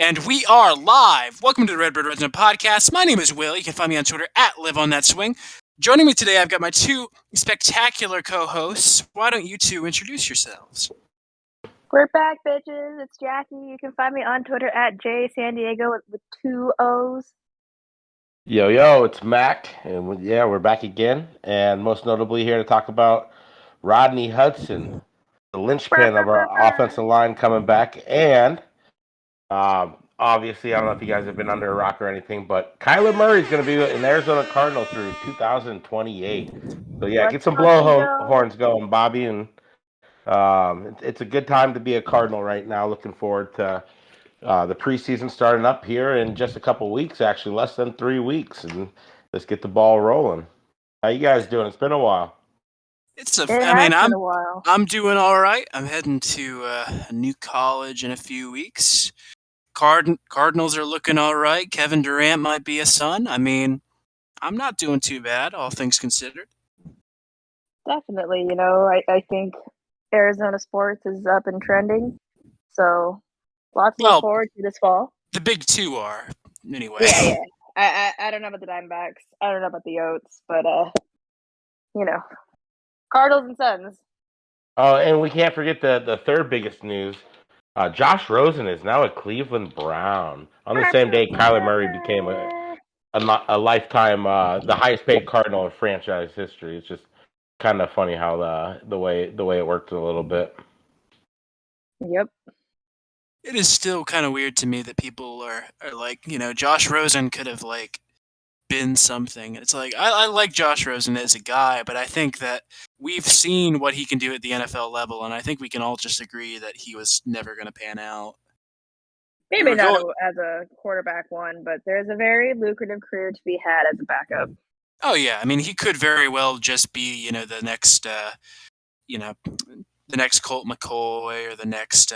And we are live. Welcome to the Redbird Redzone podcast. My name is Will. You can find me on Twitter at LiveOnThatSwing. Joining me today, I've got my two spectacular co-hosts. Why don't you two introduce yourselves? We're back, bitches. It's Jackie. You can find me on Twitter at JSanDiego with two O's. Yo, it's Mac, and we're back again, and most notably here to talk about Rodney Hudson, the linchpin of our offensive line coming back, and obviously, I don't know if you guys have been under a rock or anything, but Kyler Murray is going to be an Arizona Cardinal through 2028. So get some blowhorns going, Bobby, and it's a good time to be a Cardinal right now. Looking forward to the preseason starting up here in just a couple weeks, actually less than 3 weeks, and let's get the ball rolling. How you guys doing? It's been a while. I'm doing all right. I'm heading to a new college in a few weeks. Cardinals are looking all right. Kevin Durant might be a son. I mean, I'm not doing too bad, all things considered. Definitely. I think Arizona sports is up and trending, so lots to look forward to this fall. The big two are, anyway. Yeah. I don't know about the Diamondbacks. I don't know about the Oats, but Cardinals and Suns. Oh, and we can't forget the third biggest news. Josh Rosen is now a Cleveland Brown. On the same day, Kyler Murray became a lifetime, the highest paid Cardinal in franchise history. It's just kind of funny how the way it worked a little bit. Yep. It is still kind of weird to me that people are like, Josh Rosen could have been something. It's like I like Josh Rosen as a guy, but I think that we've seen what he can do at the NFL level, and I think we can all just agree that he was never going to pan out. Maybe not as a quarterback one, but there's a very lucrative career to be had as a backup. Oh yeah, I mean he could very well just be, the next, the next Colt McCoy or the next.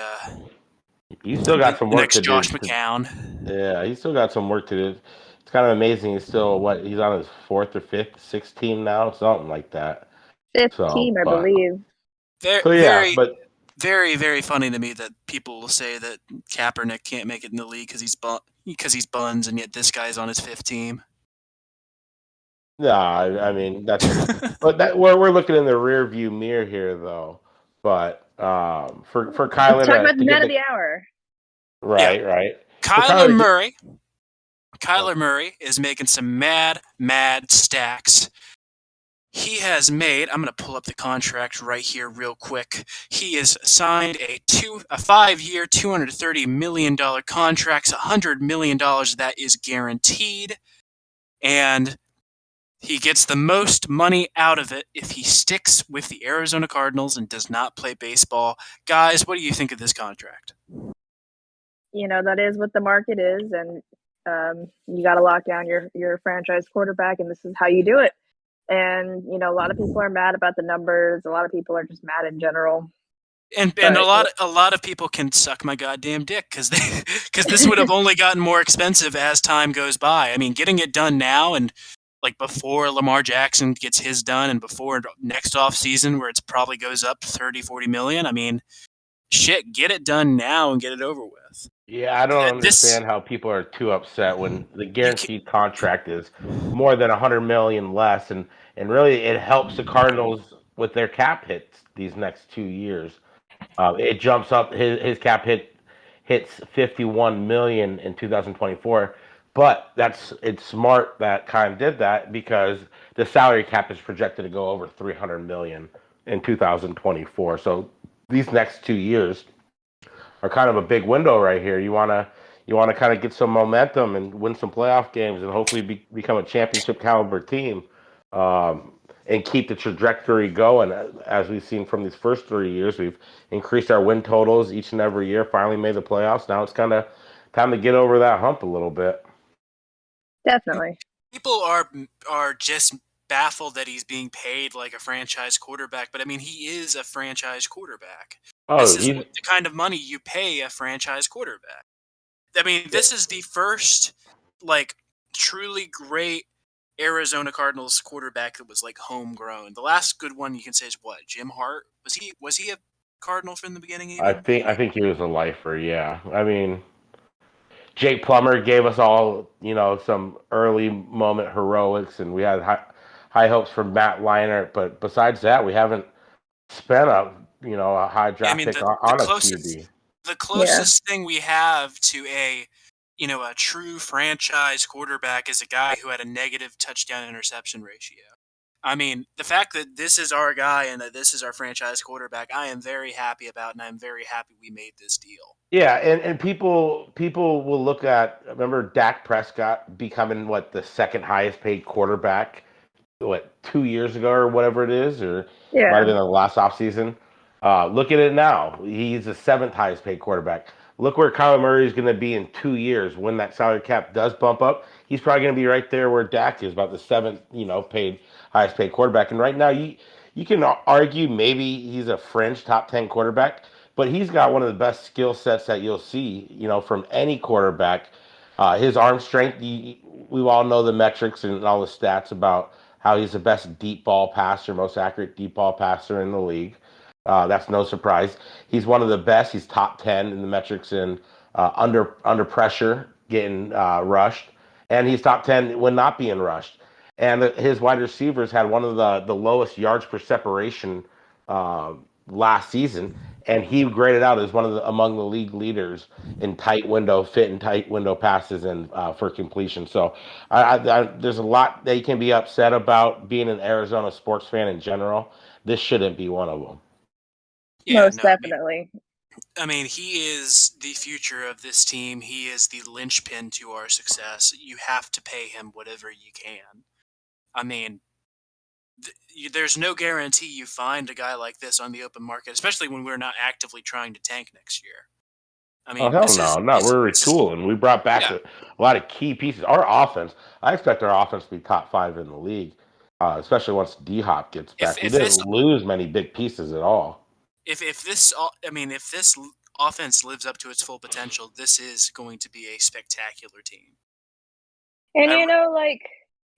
He's still got some work to do. Josh McCown. Yeah, he's still got some work to do. It's kind of amazing. He's still he's on his fourth or fifth, sixth team now, something like that. Fifth team, I believe. Very, very funny to me that people will say that Kaepernick can't make it in the league because he's buns, and yet this guy's on his fifth team. Yeah, I mean that's but we're looking in the rear view mirror here though. But for Kyler, let's talk about the man of the hour. Right. Kyler Murray is making some mad stacks. He has made, I'm going to pull up the contract right here real quick. He has signed a 5-year, $230 million contract. $100 million that is guaranteed. And he gets the most money out of it if he sticks with the Arizona Cardinals and does not play baseball. Guys, what do you think of this contract? That is what the market is, and you got to lock down your franchise quarterback, and this is how you do it. And, a lot of people are mad about the numbers. A lot of people are just mad in general. And a lot of people can suck my goddamn dick because this would have only gotten more expensive as time goes by. I mean, getting it done now and before Lamar Jackson gets his done and before next off season where it's probably goes up 30-40 million. I mean, shit, get it done now and get it over with. Yeah, I don't understand how people are too upset when the guaranteed contract is more than $100 million less, and really it helps the Cardinals with their cap hits these next 2 years. It jumps up. His cap hits $51 million in 2024, but it's smart that Kime did that because the salary cap is projected to go over $300 million in 2024. So these next 2 years are kind of a big window right here. You want to kind of get some momentum and win some playoff games and hopefully become a championship caliber team, and keep the trajectory going. As we've seen from these first 3 years, we've increased our win totals each and every year, finally made the playoffs. Now it's kind of time to get over that hump a little bit. Definitely. People are just baffled that he's being paid like a franchise quarterback, but I mean, he is a franchise quarterback. This is the kind of money you pay a franchise quarterback. I mean, this is the first truly great Arizona Cardinals quarterback that was homegrown. The last good one you can say is what? Jim Hart? Was he a Cardinal from the beginning? Even? I think he was a lifer. Yeah, I mean, Jake Plummer gave us all, some early moment heroics, and we had high hopes for Matt Leinart. But besides that, we haven't spent a high Yeah, I draft mean pick the on a closest QB. the Yeah. closest thing we have to a true franchise quarterback is a guy who had a negative touchdown interception ratio. I mean, the fact that this is our guy and that this is our franchise quarterback, I am very happy about, and I'm very happy we made this deal. Yeah, and people will look at, remember Dak Prescott becoming what, the second highest paid quarterback, what, 2 years ago or whatever it is, or might have Yeah. been the last offseason. Look at it now. He's the seventh highest paid quarterback. Look where Kyler Murray is going to be in 2 years when that salary cap does bump up. He's probably going to be right there where Dak is, about the seventh, paid highest paid quarterback. And right now, you can argue maybe he's a fringe top 10 quarterback, but he's got one of the best skill sets that you'll see, from any quarterback. His arm strength, we all know the metrics and all the stats about how he's the best deep ball passer, most accurate deep ball passer in the league. That's no surprise. He's one of the best. He's top 10 in the metrics in under pressure, getting rushed, and he's top 10 when not being rushed. And his wide receivers had one of the lowest yards per separation uh, last season, and he graded out as one of among the league leaders in tight window fit and tight window passes and for completion. So there's a lot that you can be upset about being an Arizona sports fan in general. This shouldn't be one of them. Yeah, Most no, definitely. I mean, he is the future of this team. He is the linchpin to our success. You have to pay him whatever you can. I mean, there's no guarantee you find a guy like this on the open market, especially when we're not actively trying to tank next year. I Oh mean, hell no, no, we're this is retooling. We brought back yeah. a lot of key pieces. Our offense, I expect our offense to be top five in the league, especially once D Hop gets If back. We if didn't this lose many big pieces at all. if this I mean, if this offense lives up to its full potential, this is going to be a spectacular team. And I like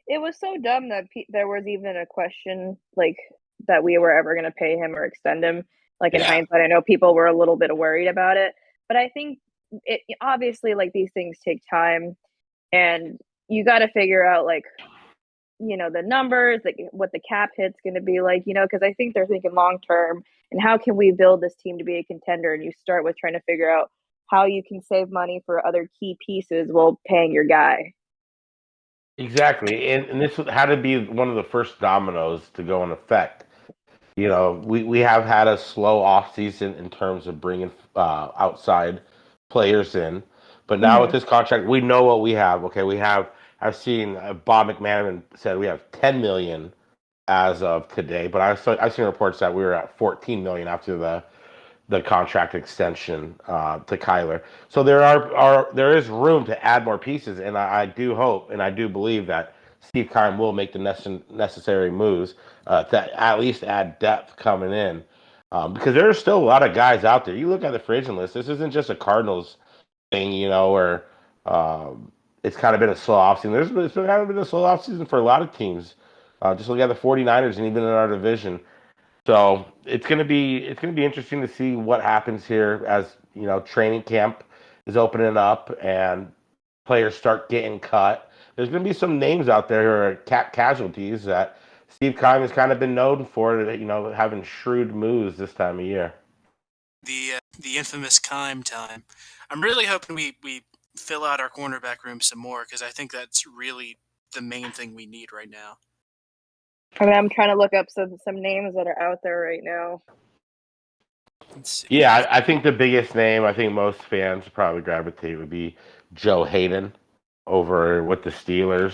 it was so dumb that there was even a question like that we were ever going to pay him or extend him. Like in Yeah, hindsight, I know people were a little bit worried about it, but I think it obviously like these things take time, and you got to figure out like the numbers, like what the cap hit's going to be like, because I think they're thinking long term and how can we build this team to be a contender. And you start with trying to figure out how you can save money for other key pieces while paying your guy. exactly. And this had to be one of the first dominoes to go in effect. We have had a slow off season in terms of bringing outside players in, but now with Mm-hmm. this contract, we know what we have. Okay, I've seen Bob McMahon said we have 10 million as of today, but I've seen reports that we were at 14 million after the contract extension to Kyler. So there is room to add more pieces, and I do hope and I do believe that Steve Keim will make the necessary moves to at least add depth coming in, because there are still a lot of guys out there. You look at the free agent list. This isn't just a Cardinals thing, where it's kind of been a slow offseason. It's kind of been a slow offseason for a lot of teams. Just look at the 49ers and even in our division. So it's gonna be interesting to see what happens here as training camp is opening up and players start getting cut. There's gonna be some names out there who are cap casualties that Steve Keim has kind of been known for, having shrewd moves this time of year. the infamous Kime time. I'm really hoping we fill out our cornerback room some more because I think that's really the main thing we need right now. I mean, I'm trying to look up some names that are out there right now. Let's see. Yeah, I think the biggest name I think most fans probably gravitate would be Joe Hayden over with the Steelers.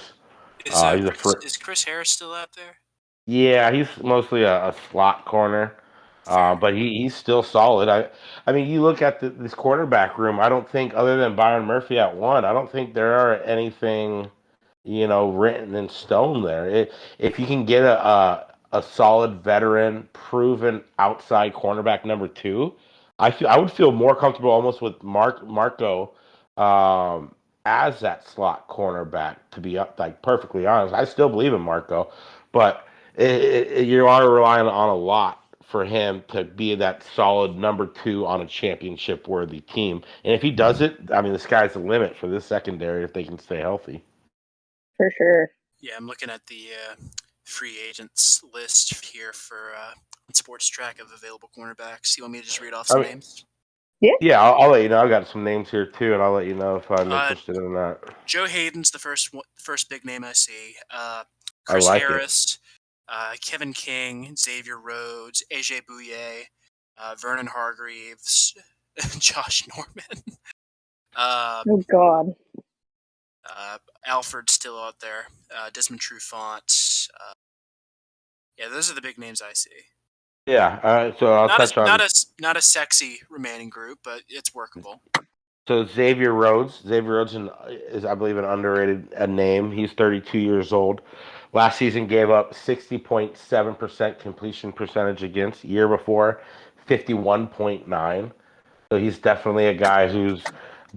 Is He's a Chris Harris still out there? Yeah, he's mostly a slot corner, Fair. but he's still solid. I mean, you look at this quarterback room. I don't think, other than Byron Murphy at one, I don't think there are anything, written in stone there. If you can get a solid veteran, proven outside cornerback number two, I would feel more comfortable almost with Marco as that slot cornerback. To be like perfectly honest, I still believe in Marco, but you are relying on a lot for him to be that solid number 2 on a championship worthy team. And if he does it, I mean, the sky's the limit for this secondary if they can stay healthy. For sure. Yeah, I'm looking at the free agents list here for Sports Track of available cornerbacks. You want me to just read off some names? Yeah, I'll let you know. I got some names here too, and I'll let you know if I'm interested in that. Joe Hayden's the first big name I see. Chris Harris, Kevin King, Xavier Rhodes, AJ Bouye, Vernon Hargreaves, Josh Norman. Oh God. Alfred's still out there. Desmond Trufant. Yeah, those are the big names I see. Yeah, so I'll touch on not a sexy remaining group, but it's workable. So Xavier Rhodes is, I believe, an underrated name. He's 32 years old. Last season gave up 60.7% completion percentage against. Year before, 51.9. So he's definitely a guy who's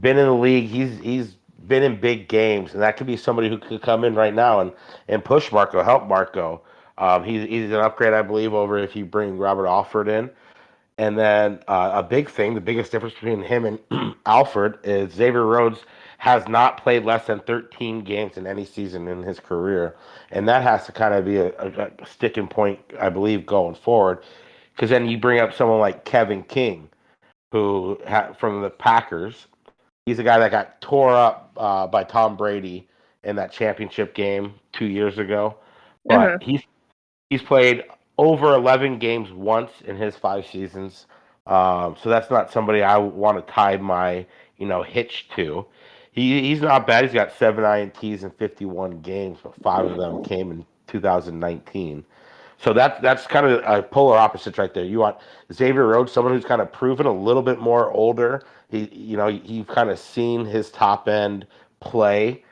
been in the league. He's been in big games, and that could be somebody who could come in right now and push Marco, help Marco. He's an upgrade, I believe, over if you bring Robert Alford in. And then a big thing, the biggest difference between him and Alfred is Xavier Rhodes has not played less than 13 games in any season in his career. And that has to kind of be a sticking point, I believe, going forward. Because then you bring up someone like Kevin King, who from the Packers. He's a guy that got tore up by Tom Brady in that championship game 2 years ago. But he's played over 11 games once in his 5 seasons. So that's not somebody I want to tie my, hitch to. He's not bad. He's got 7 INTs in 51 games, but 5 of them came in 2019. So that's kind of a polar opposites right there. You want Xavier Rhodes, someone who's kind of proven a little bit more older. You've kind of seen his top end play.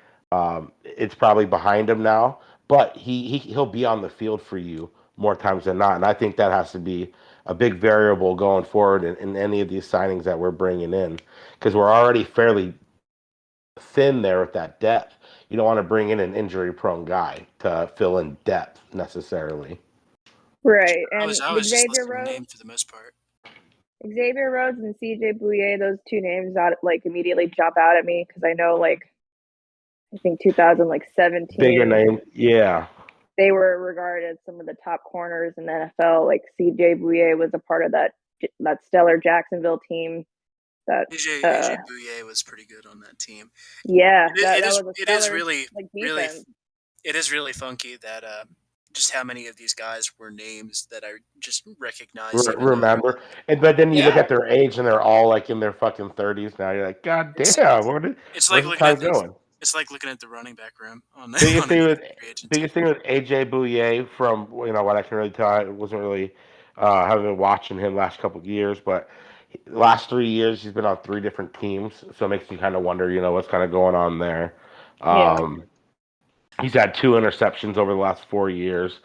It's probably behind him now, but he'll be on the field for you more times than not. And I think that has to be a big variable going forward in any of these signings that we're bringing in, because we're already fairly thin there with that depth. You don't want to bring in an injury-prone guy to fill in depth necessarily. Right, and I was Xavier just Rhodes, name for the most part. Xavier Rhodes and CJ Bouye, those 2 names that immediately jump out at me because I know I think 2017 bigger name, yeah. They were regarded as some of the top corners in the NFL. Like CJ Bouye was a part of that stellar Jacksonville team. That AJ Bouye was pretty good on that team. Yeah, it is really it is really funky that just how many of these guys were names that I just recognized. Remember, but then you look at their age and they're all in their fucking 30s now. You're like, God damn, where's the time going? It's like looking at the running back room on the biggest thing with AJ Bouye from what I can really tell. I wasn't really haven't been watching him last couple of years, but last 3 years he's been on 3 different teams, so it makes you kind of wonder, what's kind of going on there. He's had 2 interceptions over the last 4 years,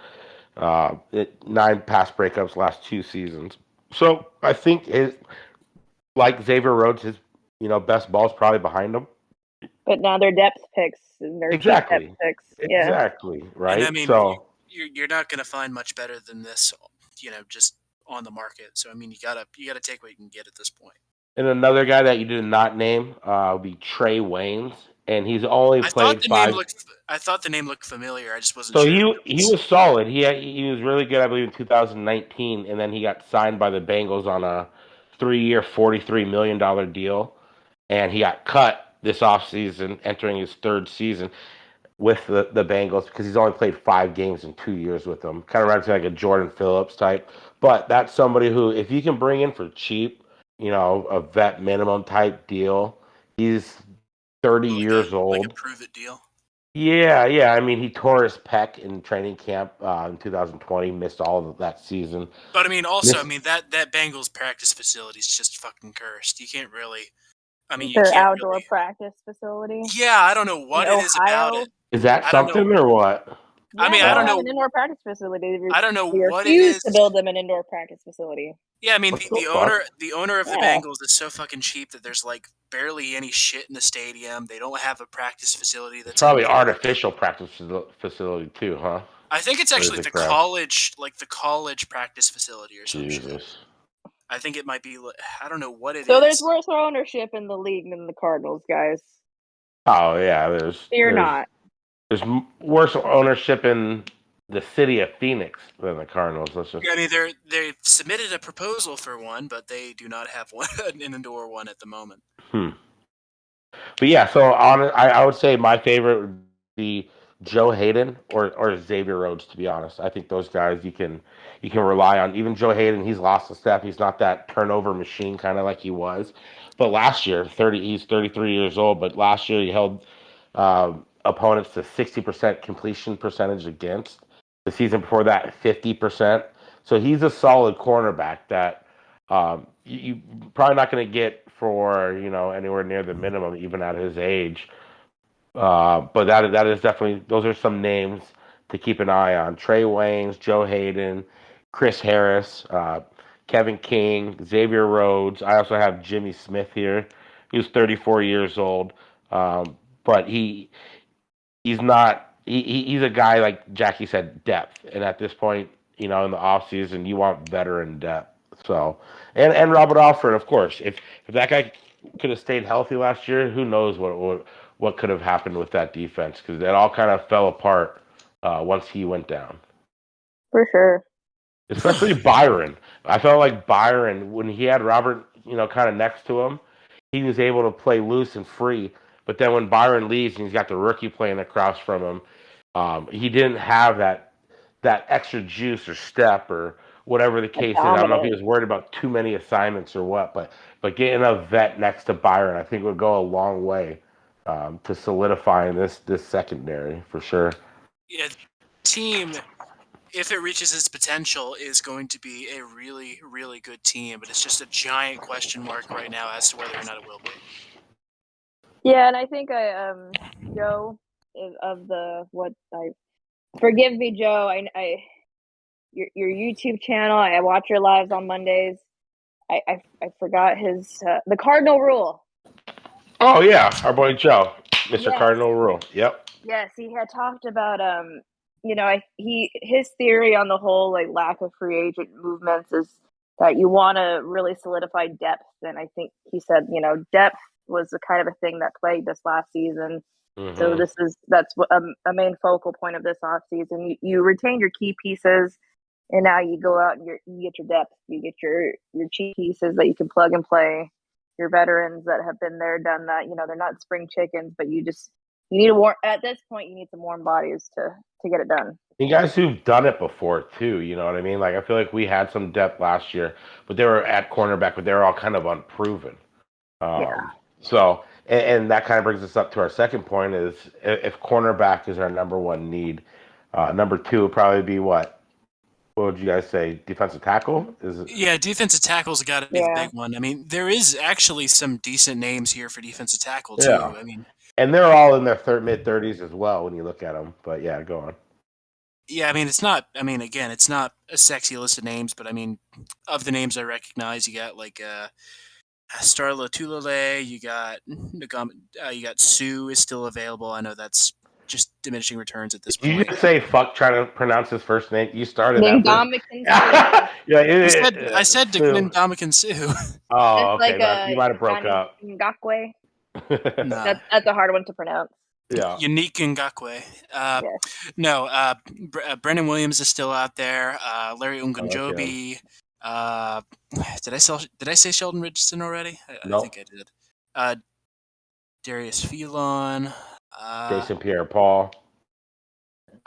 9 pass breakups last 2 seasons. So I think like Xavier Rhodes, his best ball's probably behind him. But now they're depth picks and they're depth picks. Yeah. Exactly, right? And I mean, so you're not going to find much better than this, just on the market. So I mean, you gotta take what you can get at this point. And another guy that you did not name would be Trey Waynes, and he's only played 5. I thought the name looked familiar. I just wasn't sure. So he was solid. He was really good, I believe, in 2019, and then he got signed by the Bengals on a 3-year, $43 million deal, and he got cut this offseason, entering his 3rd season with the Bengals because he's only played 5 games in 2 years with them. Kind of reminds me like a Jordan Phillips type. But that's somebody who, if you can bring in for cheap, a vet minimum type deal, he's 30 years old. Like a prove it deal. Yeah. I mean, he tore his pec in training camp in 2020, missed all of that season. But I mean, also, that Bengals practice facility is just fucking cursed. You can't really. I mean, their outdoor practice facility. Yeah, I don't know what it is about it. Is that something or what? Yeah, I mean, I don't know. An indoor practice facility. I don't know what it is to build them an indoor practice facility. Yeah, I mean, the owner of the Bengals is so fucking cheap that there's barely any shit in the stadium. They don't have a practice facility that's probably artificial practice facility too, huh? I think it's actually the college practice facility or some shit. Jesus. I think it might be. I don't know what it is. So there's worse ownership in the league than the Cardinals, guys. Oh yeah, there's worse ownership in the city of Phoenix than the Cardinals. I mean, they've submitted a proposal for one, but they do not have one, an indoor one at the moment. But yeah, so I would say my favorite would be Joe Hayden or Xavier Rhodes. To be honest, I think those guys you can rely on. Even Joe Hayden, he's lost a step. He's not that turnover machine kind of like he was. But last year, he's 33 years old. But last year he held opponents to 60% completion percentage against. The season before that, 50%. So he's a solid cornerback that you probably not going to get for anywhere near the minimum, even at his age. But that is definitely, those are some names to keep an eye on. Trey Waynes, Joe Hayden, Chris Harris, Kevin King, Xavier Rhodes. I also have Jimmy Smith here. He was 34 years old, but he's not. He's a guy, like Jackie said, depth. And at this point, in the off season, you want veteran depth. So, and Robert Alford, of course. If that guy could have stayed healthy last year, who knows what could have happened with that defense, because it all kind of fell apart once he went down. For sure. Especially Byron. I felt like Byron, when he had Robert, kind of next to him, he was able to play loose and free. But then when Byron leaves and he's got the rookie playing across from him, he didn't have that extra juice or step or whatever the case is. I don't know if he was worried about too many assignments or what, but getting a vet next to Byron, I think, would go a long way to solidifying this secondary for sure. Yeah, team, if it reaches its potential, is going to be a really, really good team, but it's just a giant question mark right now as to whether or not it will be. Yeah, and I think Joe forgive me, Joe. Your YouTube channel. I watch your lives on Mondays. I forgot his the Cardinal Rule. Oh yeah, our boy Joe, Mr. Yes. Cardinal Rule. Yep. Yes, he had talked about his theory on the whole lack of free agent movements is that you want to really solidify depth, and I think he said depth was the kind of a thing that plagued us last season. Mm-hmm. So that's a main focal point of this offseason. You retain your key pieces, and now you go out and you get your depth. You get your cheap pieces that you can plug and play. Your veterans that have been there, done that. They're not spring chickens, but you need at this point, you need some warm bodies to get it done. You guys who've done it before too, you know what I mean? Like, I feel like we had some depth last year, but they were at cornerback, but they were all kind of unproven. Yeah. So, and that kind of brings us up to our second point is if cornerback is our number one need, number two would probably be what? What would you guys say? Defensive tackle? Yeah, defensive tackle's got to be the big one. I mean, there is actually some decent names here for defensive tackle too. Yeah. I mean, and they're all in their mid-30s as well when you look at them. But yeah, go on. Yeah, I mean, it's not. I mean, again, it's not a sexy list of names, but I mean, of the names I recognize, you got like Starla Tulele, you got Sue is still available. I know that's just diminishing returns at this point. You just say fuck trying to pronounce his first name. You started that. I said Ndamukong Suh. Oh, okay. You might have broke up. Ngakwe. No. That's a hard one to pronounce. Yeah. Unique Ngakwe. No, Brennan Williams is still out there. Larry Ungunjobi. Did I say Sheldon Richardson already? I think I did. Darius Phelan. Jason Pierre-Paul.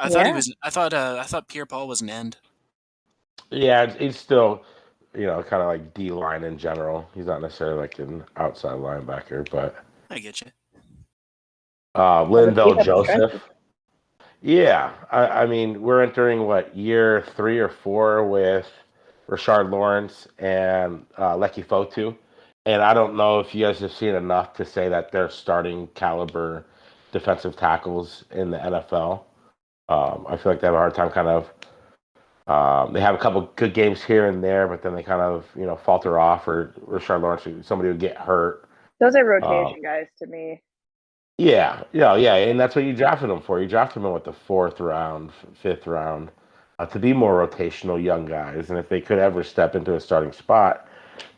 I thought Pierre-Paul was an end. Yeah, he's still, kind of like D-line in general. He's not necessarily like an outside linebacker, but I get you. Linval Joseph. Yeah, I mean, we're entering year 3 or 4 with Rashard Lawrence and Leki Fotu, and I don't know if you guys have seen enough to say that they're starting caliber defensive tackles in the NFL. I feel like they have a hard time kind of. They have a couple good games here and there, but then they kind of falter off, or Rashard Lawrence, somebody would get hurt. Those are rotation guys to me. Yeah, yeah, and that's what you drafted him for. You drafted him with the fourth round, fifth round, to be more rotational young guys, and if they could ever step into a starting spot,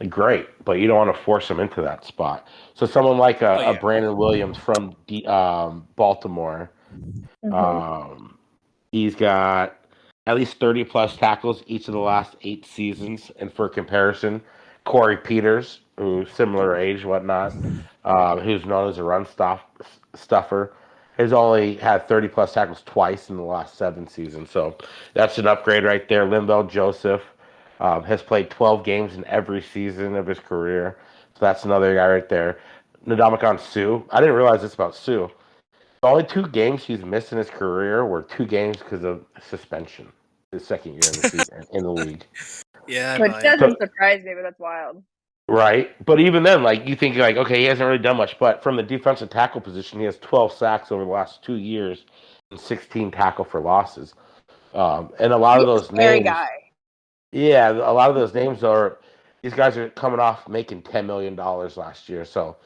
great. But you don't want to force them into that spot. So someone like Oh a yeah. Brandon Williams from Baltimore, Mm-hmm. um, he's got at least 30 plus tackles each of the last 8 seasons. And for comparison, Corey Peters, who's similar age, whatnot, who's known as a stuffer, has only had 30 plus tackles twice in the last 7 seasons. So that's an upgrade right there. Linval Joseph has played 12 games in every season of his career. So that's another guy right there. Ndamukong Suh. I didn't realize this about Suh. The only 2 games he's missed in his career were 2 games because of suspension. His second year in the season in the league. Yeah, I Which buy it. doesn't So surprise me, but that's wild. right, but even then, like you think, like okay, he hasn't really done much. But from the defensive tackle position, he has 12 sacks over the last 2 years and 16 tackle for losses. And a lot He's of a those scary names, guy. yeah, a lot of those names are these guys are coming off making $10 million last year. So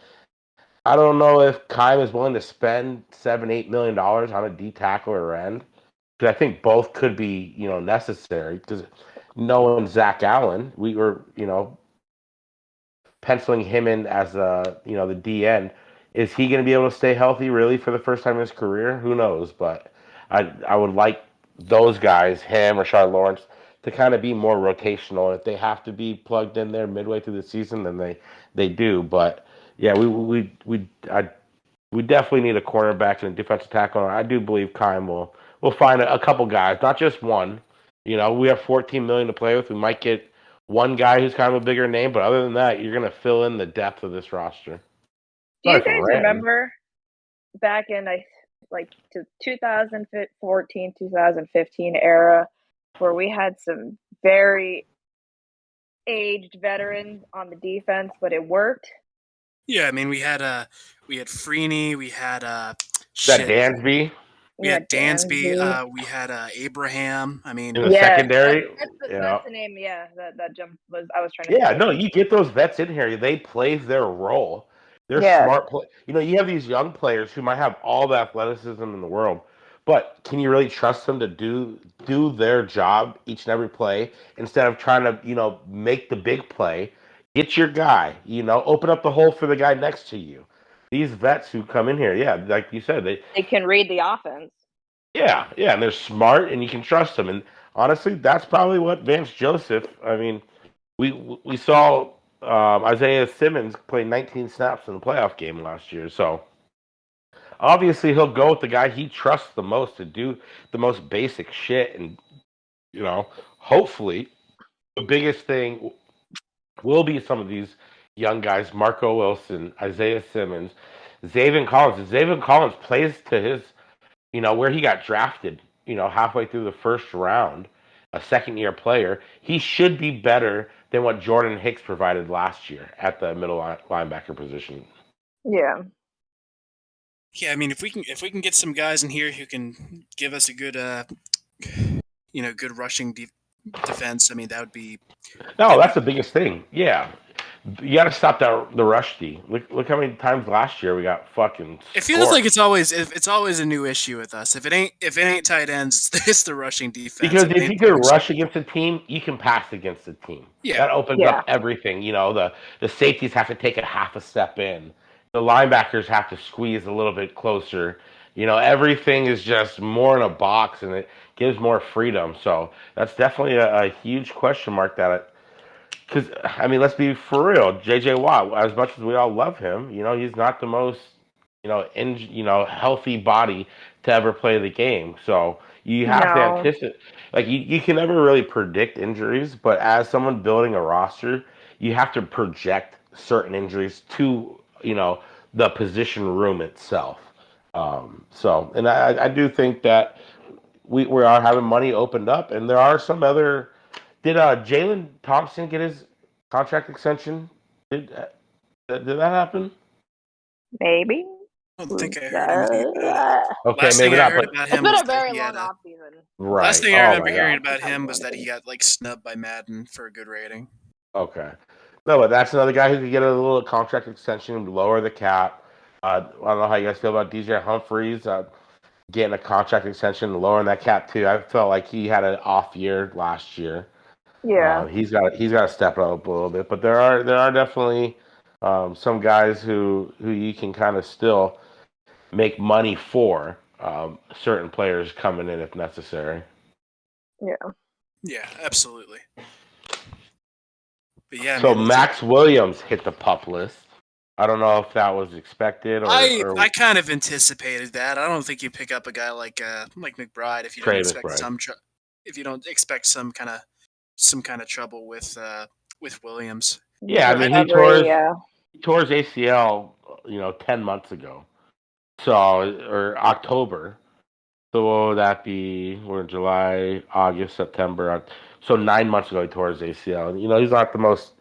I don't know if Kyle is willing to spend $7-8 million on a D tackle or end. Because I think both could be, necessary. Because knowing Zach Allen, we were, penciling him in as the DN. Is he going to be able to stay healthy really for the first time in his career? Who knows? But I would like those guys, him or Rashard Lawrence, to kind of be more rotational. If they have to be plugged in there midway through the season, then they do. But yeah, we definitely need a cornerback and a defensive tackle. I do believe Kyle will find a couple guys, not just one. We have 14 million to play with. We might get one guy who's kind of a bigger name, but other than that, you're going to fill in the depth of this roster. Do you Sorry for guys ranting. remember back in to 2014, 2015 era where we had some very aged veterans on the defense, but it worked? Yeah, I mean we had Freeney, we had That shit. Dansby We Yeah, had Dansby, Dansby. we had Abraham. I in mean, the Yeah, secondary. that's the name. Yeah, that jump was I was trying to Yeah, think of. no, you get those vets in here. They play their role. They're Yeah, smart. You have these young players who might have all the athleticism in the world, but can you really trust them to do their job each and every play instead of trying to make the big play? Get your guy. Open up the hole for the guy next to you. These vets who come in here, yeah, like you said, they can read the offense. yeah, and they're smart, and you can trust them. And honestly, that's probably what Vance Joseph. I mean, we saw Isaiah Simmons play 19 snaps in the playoff game last year. So obviously he'll go with the guy he trusts the most to do the most basic shit. And hopefully the biggest thing will be some of these young guys: Marco Wilson, Isaiah Simmons, Zaven Collins. If Zaven Collins plays to his where he got drafted, halfway through the first round, a second year player, he should be better than what Jordan Hicks provided last year at the middle linebacker position. Yeah. yeah, I mean if we can get some guys in here who can give us a good good rushing defense, I mean that would be No, that'd that's be the biggest thing. Yeah. You got to stop the rush D. Look how many times last year we got fucking it feels like scorched. it's always a new issue with us. If it ain't tight ends, it's the rushing defense. Because If it if ain't you the can rushing, rush against a team, you can pass against a team. yeah, That opens Yeah. up everything. The safeties have to take a half a step in. The linebackers have to squeeze a little bit closer. Everything is just more in a box, and it gives more freedom. So that's definitely a huge question mark that because I mean, let's be for real. JJ Watt, as much as we all love him, he's not the most healthy body to ever play the game. So you have to No. anticipate. Like you can never really predict injuries, but as someone building a roster, you have to project certain injuries to the position room itself. And I do think that we are having money opened up, and there are some other. Did Jalen Thompson get his contract extension? Did that happen? Maybe. I don't think I heard anything about it. Okay, Last thing maybe I not. heard But about It's him been was a that very he had long a. off season. Last right. thing I Oh remember my hearing god. about him was that he got like snubbed by Madden for a good rating. Okay. No, but that's another guy who could get a little contract extension, lower the cap. I don't know how you guys feel about DJ Humphries getting a contract extension, lowering that cap too. I felt like he had an off year last year. Yeah. He's got to step up a little bit, but there are definitely some guys who you can kind of still make money for certain players coming in if necessary. Yeah. Yeah, absolutely. But yeah, So man, Max Williams hit the pup list. I don't know if that was expected or I kind of anticipated that. I don't think you pick up a guy like McBride if you don't Trey expect McBride. if you don't expect some kind of trouble with Williams. Yeah, I mean Recovery, yeah. he tore his ACL, 10 months ago. So or October. So what would that be? We're in July, August, September. So 9 months ago he tore his ACL. And, he's not the most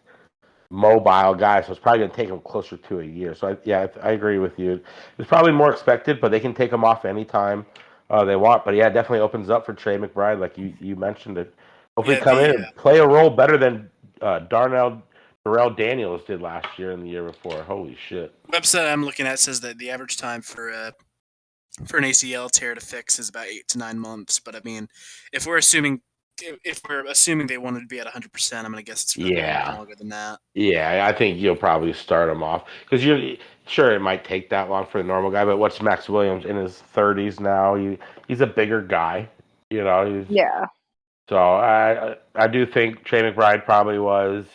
mobile guy, so it's probably going to take him closer to a year. So I agree with you. It's probably more expected, but they can take him off anytime they want. But yeah, it definitely opens up for Trey McBride, like you mentioned it. Hopefully Yeah, come in and play a role better than Darrell Daniels did last year and the year before. Holy shit! Website I'm looking at says that the average time for an ACL tear to fix is about 8 to 9 months. But I mean, if we're assuming they wanted to be at 100%, I'm gonna guess it's really gonna be longer than that. Yeah, I think you'll probably start him off because you're sure it might take that long for the normal guy. But what's Max Williams in his 30s now? He's a bigger guy, Yeah. So I do think Trey McBride probably was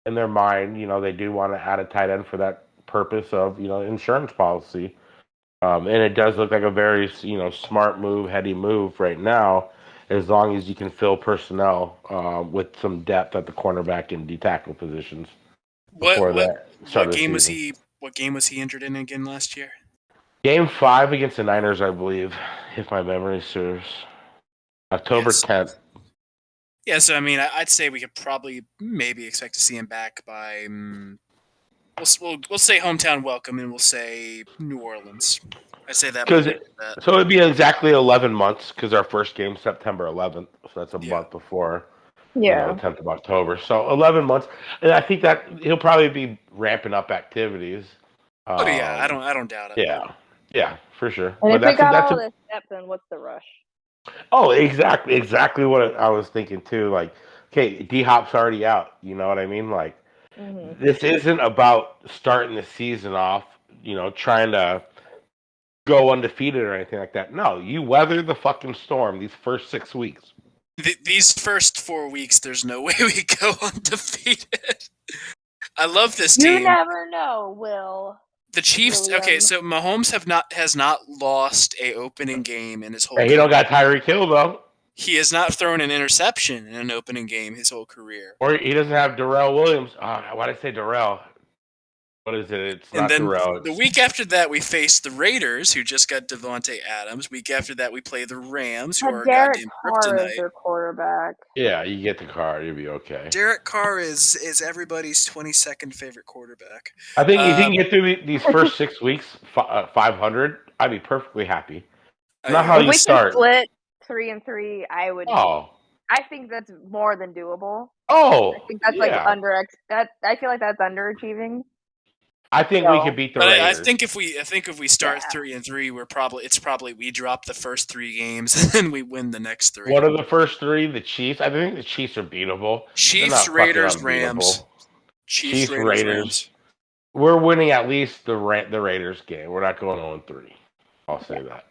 in their mind. They do want to add a tight end for that purpose of insurance policy. And it does look like a very smart move, heady move right now, as long as you can fill personnel with some depth at the cornerback and D tackle positions. What game was he? What game was he injured in again last year? Game 5 against the Niners, I believe, if my memory serves. October 10th. Yeah, so I mean, I'd say we could probably maybe expect to see him back by. We'll say hometown welcome, and we'll say New Orleans. I say that so it'd be exactly 11 months because our first game's September 11th, so that's a month before. Yeah. 10th of October. So 11 months, and I think that he'll probably be ramping up activities. Yeah, I don't doubt it. Yeah, for sure. And if we got all this depth, then what's the rush? Oh, exactly what I was thinking too. Like, okay, D Hop's already out. You know what I mean? Like, this isn't about starting the season off, trying to go undefeated or anything like that. No, you weather the fucking storm these first 6 weeks. These first 4 weeks, there's no way we go undefeated. I love this team. You never know, Will. The Chiefs. Okay, so Mahomes has not lost a opening game in his whole. He don't got Tyreek Hill though. He has not thrown an interception in an opening game his whole career. Or he doesn't have Darrell Williams. Why did I say Darrell? What is it? It's not Darrell. The week after that, we faced the Raiders, who just got Devontae Adams. Week after that, we play the Rams, who are goddamn kryptonite. Is their quarterback. Yeah, you get the Carr, you'll be okay. Derek Carr is everybody's 22nd favorite quarterback. I think if you can get through these first 6 weeks, 500, I'd be perfectly happy. Not how you start. If we can split 3-3, I would. Oh. I think that's more than doable. Oh. I think that's I feel like that's underachieving. I think we could beat the Raiders. I think if we start 3-3, we drop the first 3 games and then we win the next 3. What are the first 3? The Chiefs. I think the Chiefs are beatable. Chiefs, Raiders, Rams. Chiefs, Raiders, Rams. We're winning at least the Raiders game. We're not going 0-3. I'll say that.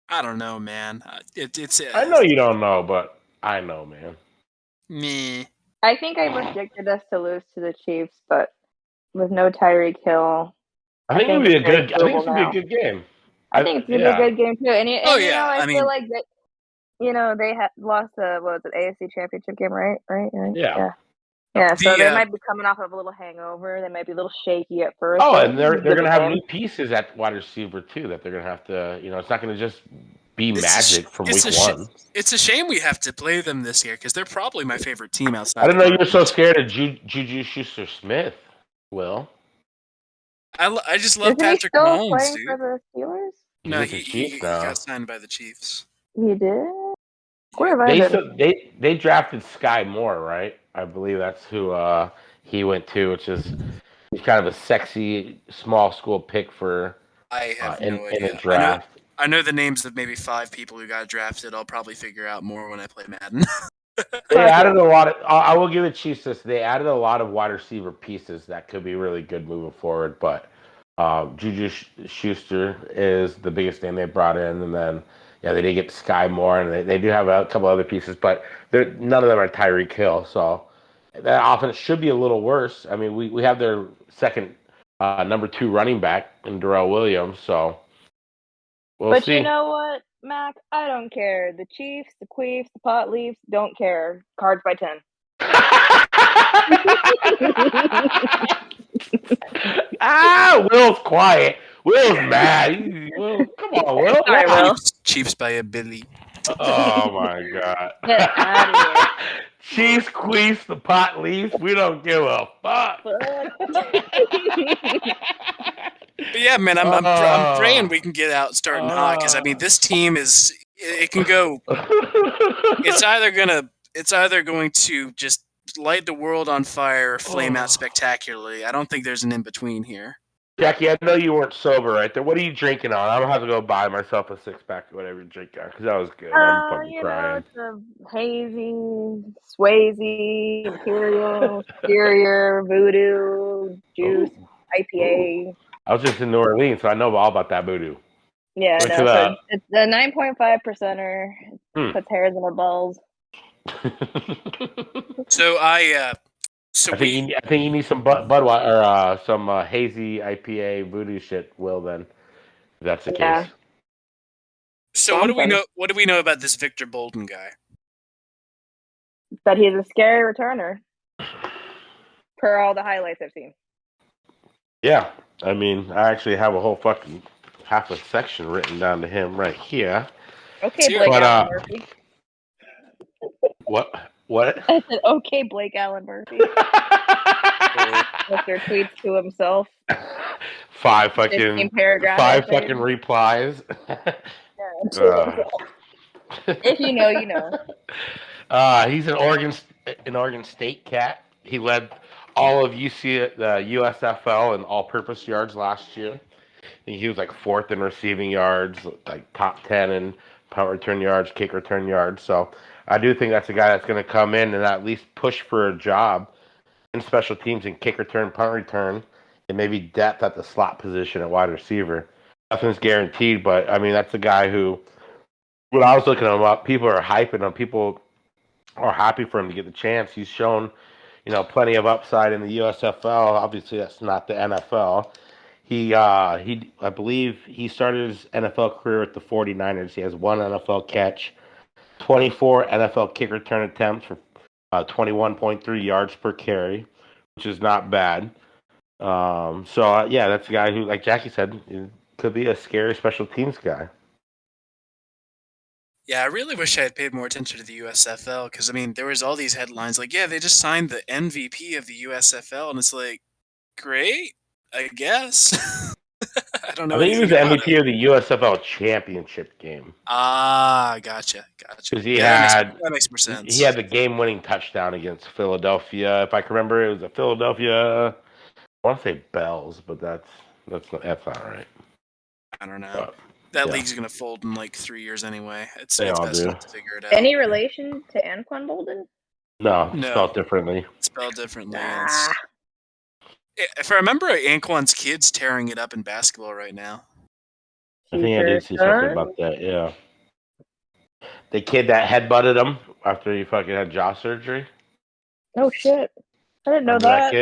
I don't know, man. I know you don't know, but I know, man. Me. I think I predicted us to lose to the Chiefs, but with no Tyreek Hill, I think it'll be a good. I think it's gonna be a good game. I think it's gonna be a good game too. And I feel like that. They had lost the AFC Championship game, right? Yeah. So they might be coming off of a little hangover. They might be a little shaky at first. Oh, and they're gonna have new pieces at wide receiver too. That they're gonna have to. It's not gonna just be magic from week 1. It's a shame we have to play them this year because they're probably my favorite team outside. I didn't know you were so scared of Juju Schuster-Smith. Will. I just love Patrick Mahomes, dude. For the Steelers? No, he got signed by the Chiefs. He did? They drafted Sky Moore, right? I believe that's who he went to, which is kind of a sexy small school pick for I have in no in a idea. draft. I know the names of maybe 5 people who got drafted. I'll probably figure out more when I play Madden. They added a lot of. I will give the Chiefs this. They added a lot of wide receiver pieces that could be really good moving forward. But Juju Schuster is the biggest name they brought in, and then they did get Sky Moore, and they do have a couple other pieces, but none of them are Tyreek Hill. So that offense should be a little worse. I mean, we have their second number 2 running back in Darrell Williams. So we'll see. You know what, Mac? I don't care. The Chiefs, the Queefs, the Pot Leafs, don't care. Cards by 10. Will's quiet. Will's mad. Will, come on, Will. Sorry, Will. Chiefs by a Billy. Oh my God. Get out of here. Chiefs, Queefs, the Pot Leafs. We don't give a fuck. But yeah, man, I'm praying we can get out starting hot, because I mean this team it can go. It's either going to just light the world on fire or flame out spectacularly. I don't think there's an in between here. Jackie, I know you weren't sober right there. What are you drinking on? I'm gonna have to go buy myself a 6-pack of whatever you drink on, because that was good. I'm fucking crying. It's a hazy, Swayze, Imperial, Superior, Voodoo, Juice, IPA. I was just in New Orleans, so I know all about that voodoo. Yeah, no, it's a 9.5%er. Puts hairs in our balls. So I think you need some Budweiser or some hazy IPA voodoo shit, Will. Then, if that's the case. So what do we know? What do we know about this Victor Bolden guy? That he's a scary returner, per all the highlights I've seen. Yeah, I mean, I actually have a whole fucking half a section written down to him right here. Okay, Blake Allen Murphy. What? I said, okay, Blake Allen Murphy. Mr. tweets to himself. 5 fucking replies. If you know, you know. He's an Oregon State cat. He led all of the USFL in all-purpose yards last year. I think he was like 4th in receiving yards, like top 10 in punt return yards, kick return yards. So I do think that's a guy that's going to come in and at least push for a job in special teams and kick return, punt return, and maybe depth at the slot position at wide receiver. Nothing's guaranteed, but I mean, that's a guy who, when I was looking him up, people are hyping him. People are happy for him to get the chance. He's shown, plenty of upside in the USFL. Obviously, that's not the NFL. I believe he started his NFL career with the 49ers. He has 1 NFL catch, 24 NFL kick return attempts for 21.3 yards per carry, which is not bad. That's a guy who, like Jackie said, could be a scary special teams guy. Yeah, I really wish I had paid more attention to the USFL, because, I mean, there was all these headlines like, yeah, they just signed the MVP of the USFL, and it's like, great, I guess. I don't know. I think he was the MVP of the USFL championship game. Ah, gotcha. Because that makes more sense. He had the game-winning touchdown against Philadelphia. If I can remember, it was a Philadelphia. I want to say Bells, but that's not right. I don't know. That league's gonna fold in like 3 years anyway. It's best not to figure it out. Any relation to Anquan Bolden? No, spelled differently. If I remember, Anquan's kid's tearing it up in basketball right now. I think I did see something about that. Yeah, the kid that headbutted him after he fucking had jaw surgery. Oh shit! I didn't know that.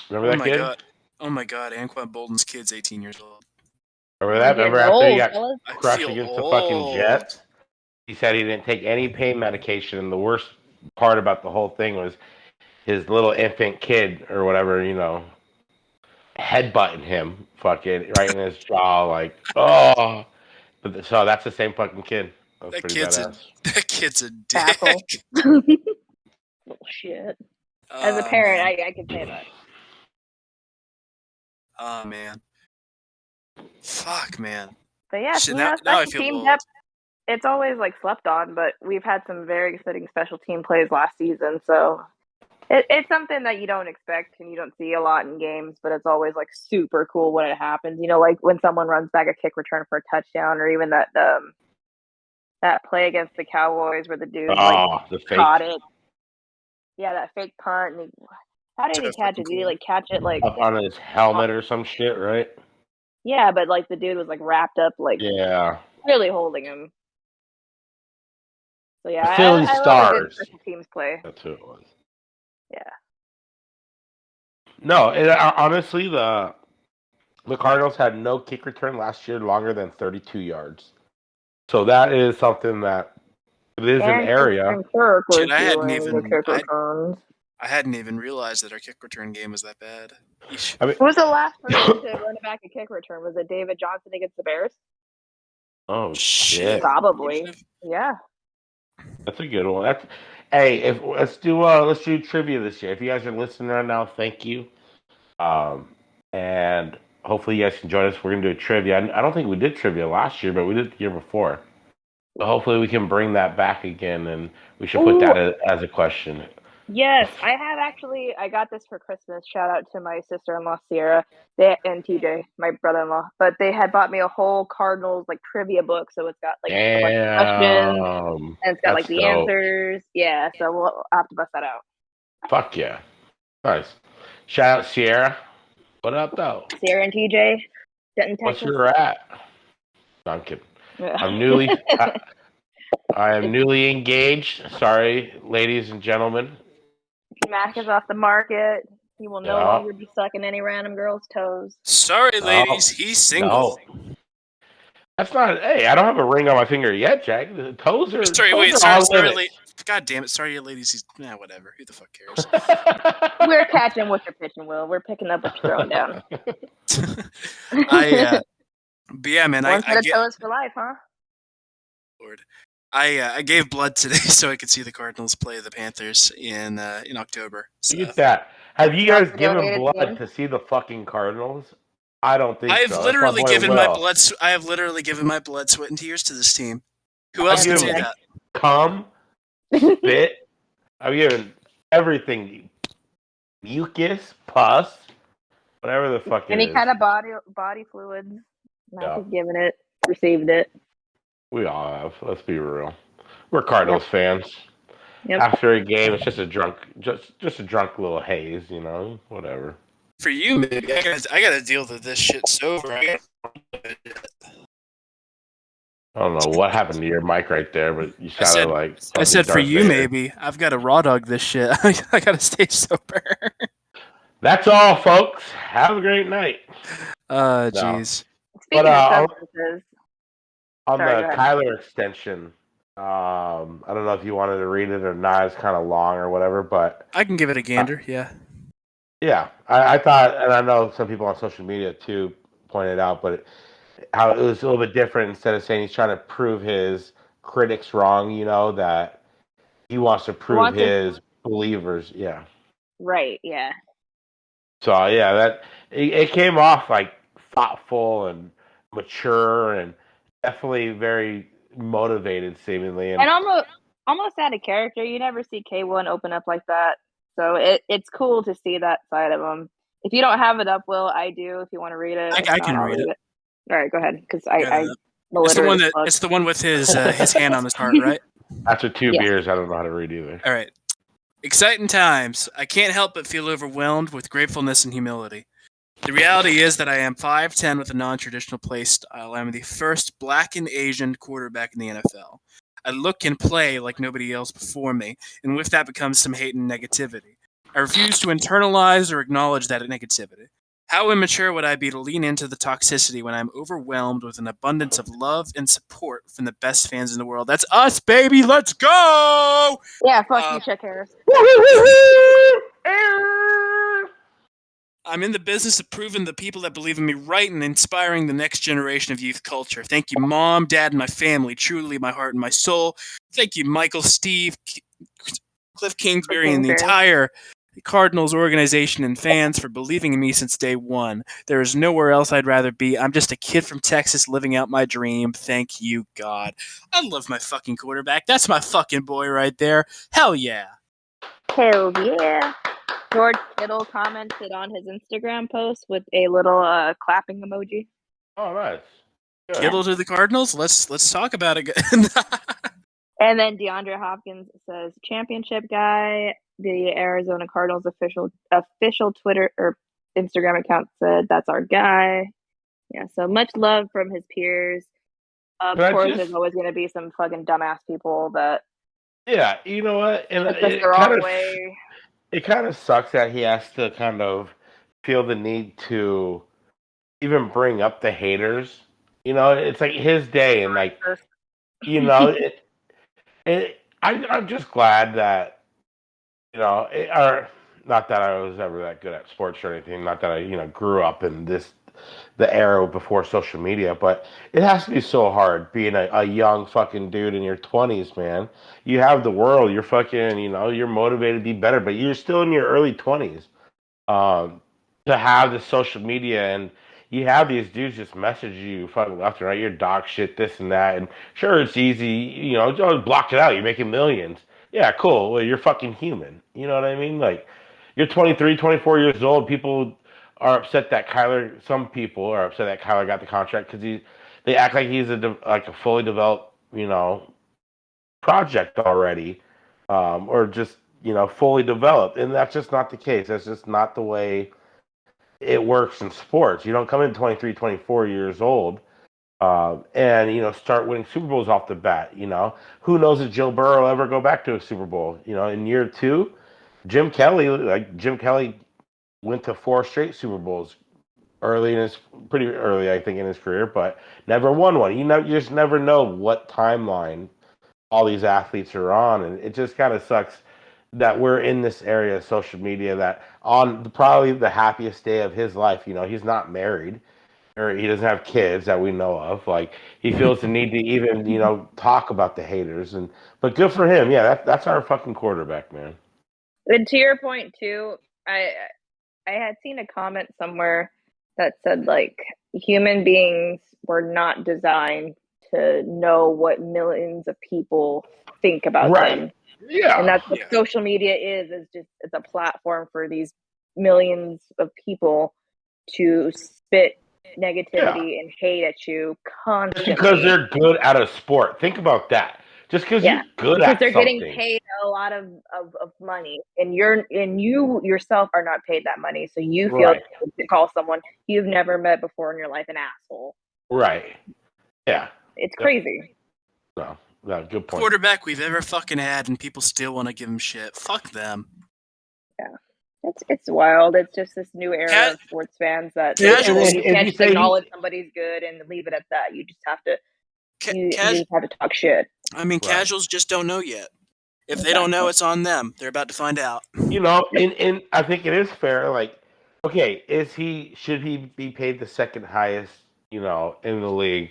Remember that kid? God. Oh my god! Anquan Bolden's kid's 18 years old. Remember that? Remember after he got crushed against the fucking Jets? He said he didn't take any pain medication, and the worst part about the whole thing was his little infant kid or whatever, headbutting him fucking right in his jaw, like, oh. So that's the same fucking kid. That kid's a dick. Bullshit. As a parent, I can say that. Oh, man. Fuck, man. But yeah, now I feel team old. depth, it's always like slept on, but we've had some very exciting special team plays last season, so It's something that you don't expect and you don't see a lot in games, but it's always like super cool when it happens. You know, like when someone runs back a kick return for a touchdown, or even that play against the Cowboys where the dude the caught fake. it. Yeah, that fake punt. And how did he catch it? Did he like catch it like up on his helmet or some shit, right? Yeah, but like the dude was like wrapped up, like really holding him. So yeah, The Philly I love a good Stars. special teams play. That's who it was. Yeah. No, honestly, the Cardinals had no kick return last year longer than 32 yards. So that is something that it is an area. Shit, I hadn't even realized that our kick return game was that bad. I mean, who was the last person to run back a kick return? Was it David Johnson against the Bears? Oh shit! Probably. Yeah. That's a good one. Hey, let's do trivia this year. If you guys are listening right now, thank you. And hopefully you guys can join us. We're gonna do a trivia. I don't think we did trivia last year, but we did the year before. So hopefully we can bring that back again, and we should put that as a question. Yes, I got this for Christmas. Shout out to my sister-in-law Sierra and TJ, my brother-in-law. But they had bought me a whole Cardinals like trivia book, so it's got like a bunch of questions and it's got like the answers. Yeah, so we'll have to bust that out. Fuck yeah, nice. Shout out Sierra. What up though? Sierra and TJ, Denton, Texas. What's your at? No, I'm kidding. Yeah. I am newly engaged. Sorry, ladies and gentlemen. Mac is off the market. He will no longer be sucking any random girl's toes. Sorry, ladies. He's single. No. That's not. Hey, I don't have a ring on my finger yet, Jack. The toes are. Sorry, God damn it. Sorry, ladies. Whatever. Who the fuck cares? We're catching what you're pitching, Will. We're picking up what you're throwing down. But yeah, man. One set of toes for life, huh? Lord. I gave blood today so I could see the Cardinals play the Panthers in October. So. Look at that. Have you guys given blood to see the fucking Cardinals? I don't think so. I have literally given my blood, sweat, and tears to this team. Who else can say that? Cum, spit. I've given everything. Mucus, pus, whatever the fuck it is. Any kind of body fluids. I've given it, received it. We all have. Let's be real. We're Cardinals fans. Yep. After a game, it's just a drunk little haze, whatever. For you, maybe I gotta deal with this shit sober. I don't know what happened to your mic right there, but you sounded like. I said for you, maybe I've got to raw dog this shit. I gotta stay sober. That's all, folks. Have a great night. Jeez. Speaking of substances. On the Kyler extension, I don't know if you wanted to read it or not. It's kind of long or whatever, but I can give it a gander. Yeah, I thought, and I know some people on social media too pointed out, but how it was a little bit different. Instead of saying he's trying to prove his critics wrong, that he wants to prove his believers. Yeah. Right. Yeah. So yeah, that it came off like thoughtful and mature and definitely very motivated, seemingly, and almost out of character. You never see K1 open up like that, so it's cool to see that side of him. If you don't have it up, Will, I do. If you want to read it, I can read it. All right, go ahead, because it's the one with his hand on his heart, right? After two beers, I don't know how to read either. All right. Exciting times. I can't help but feel overwhelmed with gratefulness and humility. The reality is that I am 5'10" with a non-traditional play style. I'm the first black and Asian quarterback in the NFL. I look and play like nobody else before me, and with that becomes some hate and negativity. I refuse to internalize or acknowledge that negativity. How immature would I be to lean into the toxicity when I'm overwhelmed with an abundance of love and support from the best fans in the world? That's us, baby! Let's go! Yeah, fuck you, Chuck Harris. I'm in the business of proving the people that believe in me right and inspiring the next generation of youth culture. Thank you, Mom, Dad, and my family. Truly, my heart and my soul. Thank you, Michael, Steve, Cliff Kingsbury, and the entire Cardinals organization and fans for believing in me since day one. There is nowhere else I'd rather be. I'm just a kid from Texas living out my dream. Thank you, God. I love my fucking quarterback. That's my fucking boy right there. Hell yeah. Hell yeah. George Kittle commented on his Instagram post with a little clapping emoji. Oh, nice. Good. Kittle to the Cardinals? Let's talk about it. And then DeAndre Hopkins says, championship guy. The Arizona Cardinals official Twitter or Instagram account said, that's our guy. Yeah, so much love from his peers. Of course, there's always going to be some fucking dumbass people that. Yeah, you know what? And it kind of sucks that he has to kind of feel the need to even bring up the haters. You know, it's like his day, and like, you know, I'm just glad that, you know, or not that I was ever that good at sports or anything. Not that I grew up in the era before social media, but it has to be so hard being a young fucking dude in your 20s, man. You have the world, you're fucking, you're motivated to be better, but you're still in your early 20s. To have the social media, and you have these dudes just message you fucking left and right, you're dog shit, this and that, and sure, it's easy, just block it out, you're making millions. Yeah, cool. Well, you're fucking human. You know what I mean? Like, you're 23, 24 years old. People are upset that some people are upset that Kyler got the contract because they act like he's a fully developed, project already, or just, fully developed. And that's just not the case. That's just not the way it works in sports. You don't come in 23, 24 years old, and start winning Super Bowls off the bat. Who knows if Joe Burrow will ever go back to a Super Bowl? In year two, Jim Kelly went to 4 straight Super Bowls pretty early, I think, in his career, but never won one. You just never know what timeline all these athletes are on, and it just kind of sucks that we're in this area of social media that on probably the happiest day of his life, he's not married or he doesn't have kids that we know of. Like, he feels the need to even, talk about the haters, but good for him. Yeah, that's our fucking quarterback, man. And to your point too, I had seen a comment somewhere that said, like, human beings were not designed to know what millions of people think about them. Yeah. And that's what social media is just, it's a platform for these millions of people to spit negativity and hate at you constantly. Just because they're good at a sport. Think about that. Just because you're good at something. Because they're getting paid a lot of money, and you yourself are not paid that money, so you feel to call someone you've never met before in your life an asshole. Right. Yeah. It's crazy. No, good point. Quarterback we've ever fucking had, and people still want to give him shit. Fuck them. Yeah. It's wild. It's just this new era of sports fans that you can't just acknowledge somebody's good and leave it at that. You just have to you just have to talk shit. I mean, casuals just don't know yet. If they don't know, it's on them. They're about to find out. And I think it is fair. Like, okay, should he be paid the second highest, in the league?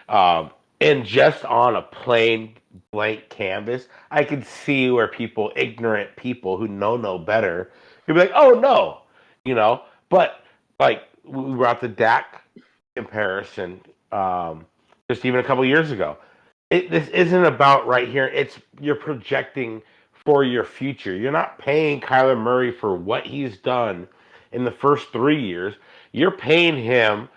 And just on a plain blank canvas, I could see where ignorant people who know no better, could be like, oh no, but like we brought the Dak comparison, just even a couple years ago. This isn't about right here. You're projecting for your future. You're not paying Kyler Murray for what he's done in the first 3 years. You're paying him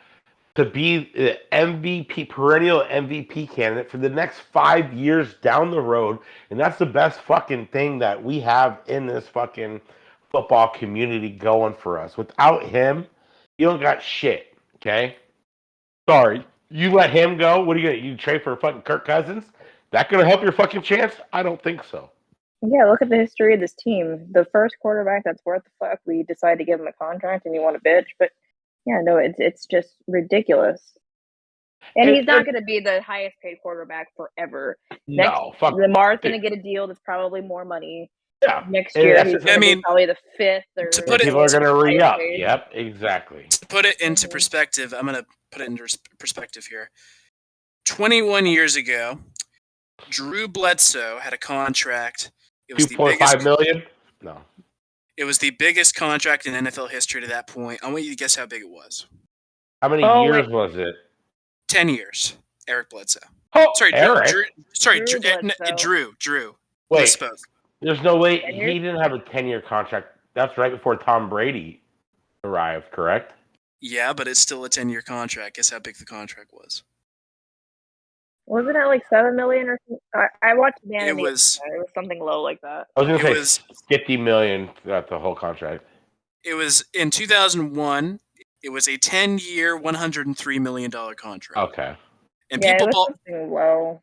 to be the MVP, perennial MVP candidate for the next 5 years down the road. And that's the best fucking thing that we have in this fucking football community going for us. Without him, you don't got shit, okay? Sorry. You let him go, what are you going to, you trade for fucking Kirk Cousins? That going to help your fucking chance? I don't think so. Yeah, look at the history of this team. The first quarterback that's worth the fuck, we decide to give him a contract and you want to bitch, but yeah, no, it's just ridiculous. And he's not going to be the highest paid quarterback forever. Lamar's going to get a deal that's probably more money. Yeah. Next year, he's going to be probably the 5th. Or people are going to re-up. Yep, exactly. To put it into perspective, I'm going to put it into perspective here. 21 years ago, Drew Bledsoe had a contract. It was $2.5 million? No. It was the biggest contract in NFL history to that point. I want you to guess how big it was. How many years was it? 10 years. Eric Bledsoe. Oh, sorry, Eric. Drew. Drew. Wait. There's no way he didn't have a 10-year contract. That's right before Tom Brady arrived, correct? Yeah, but it's still a 10-year contract. Guess how big the contract was? Wasn't it like $7 million or something? I watched the It was something low like that. I was going to say $50 million throughout the whole contract. It was in 2001. It was a 10-year, $103 million contract. Okay. And people bought something low.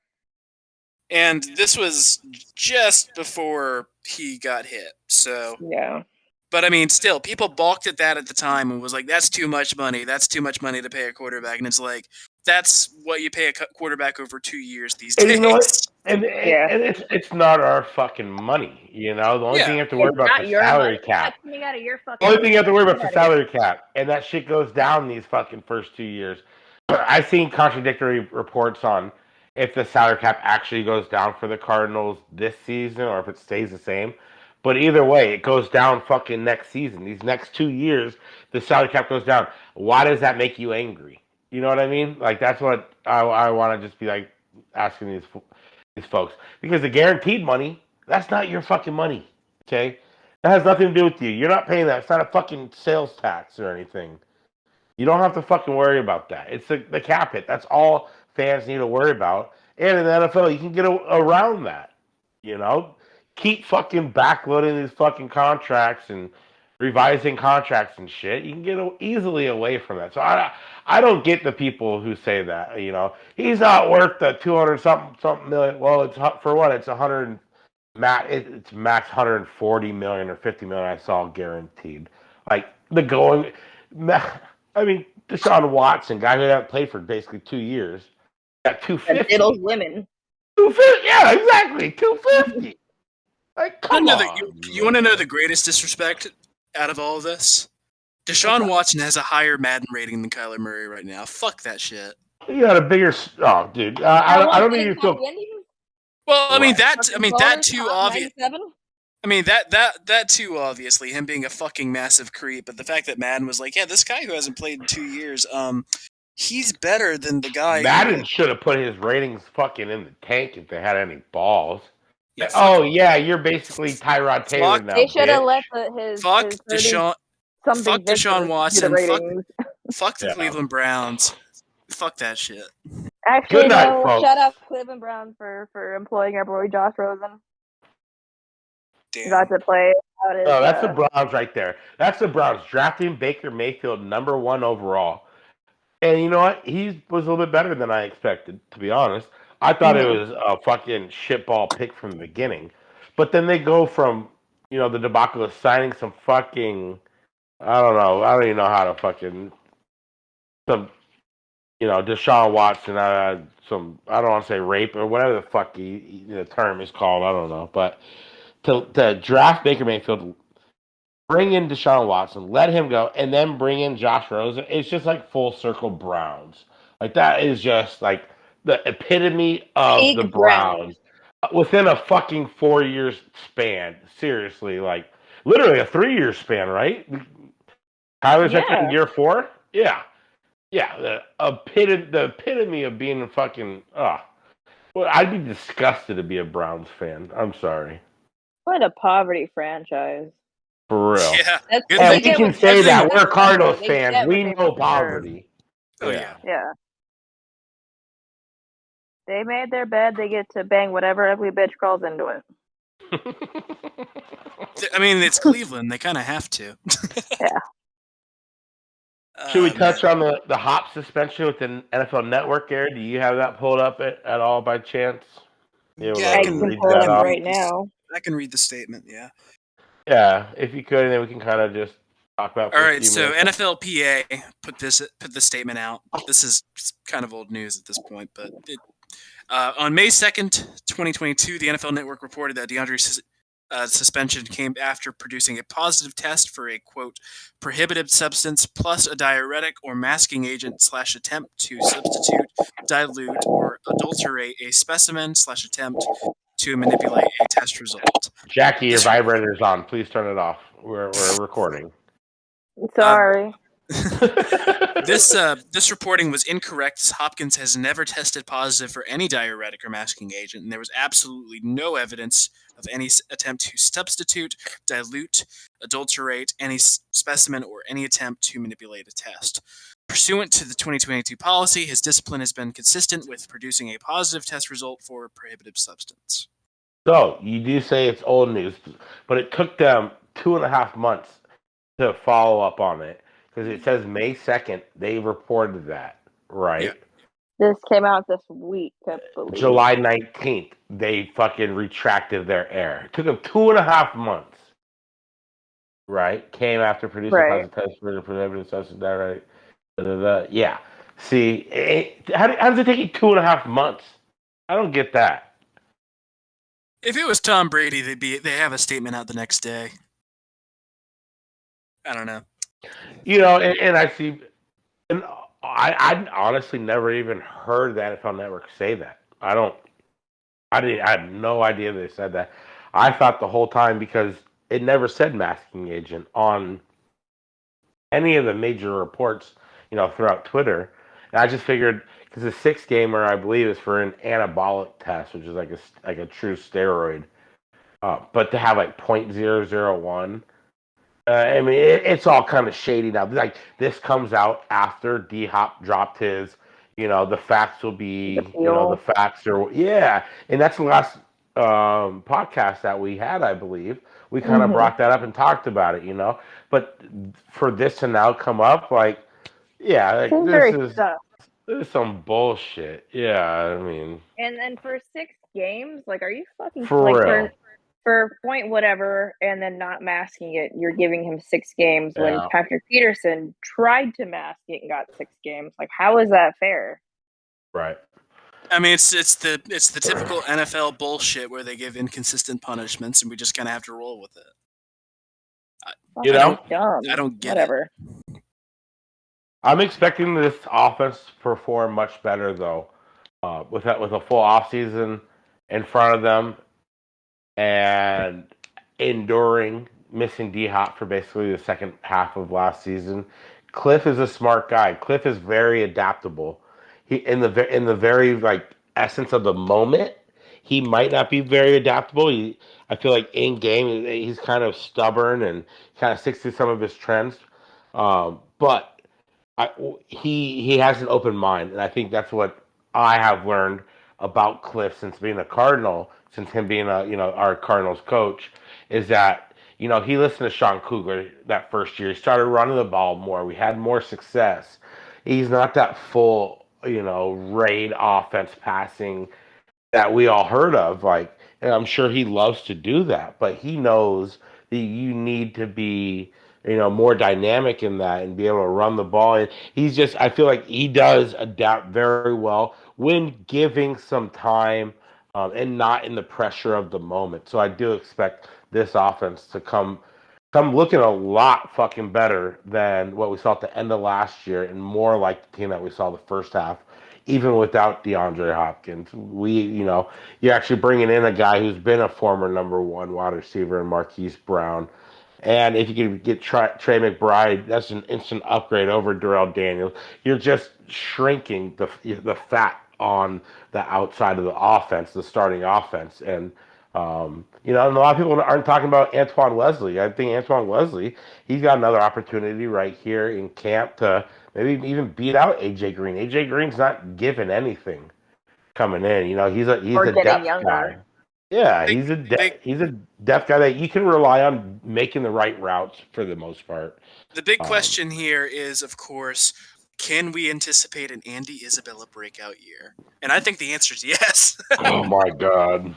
And this was just before he got hit. So yeah. But I mean, still, people balked at that at the time and was like, "That's too much money. That's too much money to pay a quarterback." And it's like, that's what you pay a quarterback over 2 years these days. And you know what? And it's not our fucking money. You know, the only thing you have to worry about is the salary cap. The only thing you have to worry about is the salary cap, and that shit goes down these fucking first 2 years. I've seen contradictory reports on if the salary cap actually goes down for the Cardinals this season or if it stays the same. But either way, it goes down fucking next season. These next 2 years, the salary cap goes down. Why does that make you angry? You know what I mean? Like, that's what I want to just be like asking these folks. Because the guaranteed money, that's not your fucking money. Okay? That has nothing to do with you. You're not paying that. It's not a fucking sales tax or anything. You don't have to fucking worry about that. It's the cap hit. That's all fans need to worry about. And in the NFL, you can get around that. You know? Keep fucking backloading these fucking contracts and revising contracts and shit. You can get easily away from that. So I don't get the people who say that. You know, he's not worth the 200 something million. Well, it's for what? It's 100. It's max 140 million or 50 million. I saw guaranteed. Like the going. I mean, Deshaun Watson, guy who hasn't played for basically 2 years, got 250. Those women. 250. Yeah, exactly. 250. Like, come on. You want to know the greatest disrespect out of all of this? Deshaun Watson has a higher Madden rating than Kyler Murray right now. Fuck that shit. You got a bigger. Oh, dude. I don't think you feel. Well, I mean that too obvious. I mean that too obviously him being a fucking massive creep, but the fact that Madden was like, yeah, this guy who hasn't played in 2 years, he's better than the guy. Madden should have put his ratings fucking in the tank if they had any balls. Yeah, you're basically Tyrod Taylor now. They should have let Deshaun Watson. Fuck the Cleveland Browns. Fuck that shit. Actually, shout out Cleveland Browns for employing our boy Josh Rosen. Damn. Got to play. That's the Browns right there. That's the Browns drafting Baker Mayfield #1 overall. And you know what? He was a little bit better than I expected, to be honest. I thought it was a fucking shitball pick from the beginning. But then they go from, the debacle of signing some fucking, I don't even know how to fucking, Deshaun Watson, I don't want to say rape or whatever the fuck the term is called, I don't know. But to draft Baker Mayfield, bring in Deshaun Watson, let him go, and then bring in Josh Rosen, it's just like full circle Browns. Like, that is just like the epitome of the Browns within a fucking 4 years span. Seriously, like literally a 3 year span, right? Kyler's in year 4. Yeah. The epitome of being a fucking. Well, I'd be disgusted to be a Browns fan. I'm sorry. What a poverty franchise. For real. Yeah. And we can say that we're Cardinals fans. We know poverty. Oh yeah. Yeah. They made their bed. They get to bang whatever ugly bitch crawls into it. I mean, it's Cleveland. They kind of have to. Yeah. Should we touch on the Hop suspension with the NFL Network, Gary? Do you have that pulled up at all by chance? Yeah, I can pull it up right now. I can read the statement, yeah. Yeah, if you could, and then we can kind of just talk about. All right, so NFLPA put the statement out. This is kind of old news at this point, but on May 2nd, 2022, the NFL Network reported that DeAndre's suspension came after producing a positive test for a, quote, prohibited substance plus a diuretic or masking agent / attempt to substitute, dilute, or adulterate a specimen / attempt to manipulate a test result. Jackie, your vibrator's on. Please turn it off. We're recording. Sorry. This reporting was incorrect, as Hopkins has never tested positive for any diuretic or masking agent, and there was absolutely no evidence of any attempt to substitute, dilute, adulterate any specimen or any attempt to manipulate a test. Pursuant to the 2022 policy, his discipline has been consistent with producing a positive test result for a prohibited substance. So you do say it's old news, but it took them 2.5 months to follow up on it because it says May 2nd they reported that, right? Yeah. This came out this week, I believe. July 19th they fucking retracted their error. It took them 2.5 months, right? Came after producing positive test for prohibited substance, that right? Yeah. See, how does it take you 2.5 months? I don't get that. If it was Tom Brady, they have a statement out the next day. I don't know. And I see, and I honestly never even heard that NFL Network say that. I had no idea they said that. I thought the whole time because it never said masking agent on any of the major reports, throughout Twitter. And I just figured because the 6-gamer, I believe, is for an anabolic test, which is like a true steroid. But to have like 0.001, I mean, it's all kind of shady now. Like this comes out after D Hop dropped his. The facts will be, the facts are, yeah. And that's the last podcast that we had, I believe. We kind of brought that up and talked about it, But for this to now come up, like, yeah, like, this is some bullshit. Yeah, I mean. And then for 6 games, like, are you fucking for real? For point whatever, and then not masking it, you're giving him 6 games when Patrick Peterson tried to mask it and got 6 games. Like, how is that fair? Right. I mean, it's the typical NFL bullshit where they give inconsistent punishments, and we just kind of have to roll with it. I don't get Whatever. it. I'm expecting this offense to perform much better, though, with a full offseason in front of them and enduring missing D-Hop for basically the second half of last season. Cliff is a smart guy. Cliff is very adaptable. He in the very like essence of the moment, he might not be very adaptable. I feel like in game he's kind of stubborn and kind of sticks to some of his trends. But he has an open mind, and I think that's what I have learned about Cliff since being a Cardinal, since him being our Cardinals coach, is that he listened to Sean Kugler that first year. He started running the ball more. We had more success. He's not that full raid offense passing that we all heard of. Like, and I'm sure he loves to do that, but he knows that you need to be more dynamic in that and be able to run the ball. And I feel like he does adapt very well when giving some time and not in the pressure of the moment. So I do expect this offense to come looking a lot fucking better than what we saw at the end of last year and more like the team that we saw the first half, even without DeAndre Hopkins. You're actually bringing in a guy who's been a former number 1 wide receiver in Marquise Brown. And if you can get Trey McBride, that's an instant upgrade over Darrell Daniels. You're just shrinking the fat on the outside of the offense, the starting offense. And, and a lot of people aren't talking about Antoine Wesley. I think Antoine Wesley, he's got another opportunity right here in camp to maybe even beat out AJ Green. AJ Green's not given anything coming in. He's a depth guy. Yeah, he's a depth guy that you can rely on making the right routes for the most part. The big question here is, of course, can we anticipate an Andy Isabella breakout year? And I think the answer is yes. Oh my god.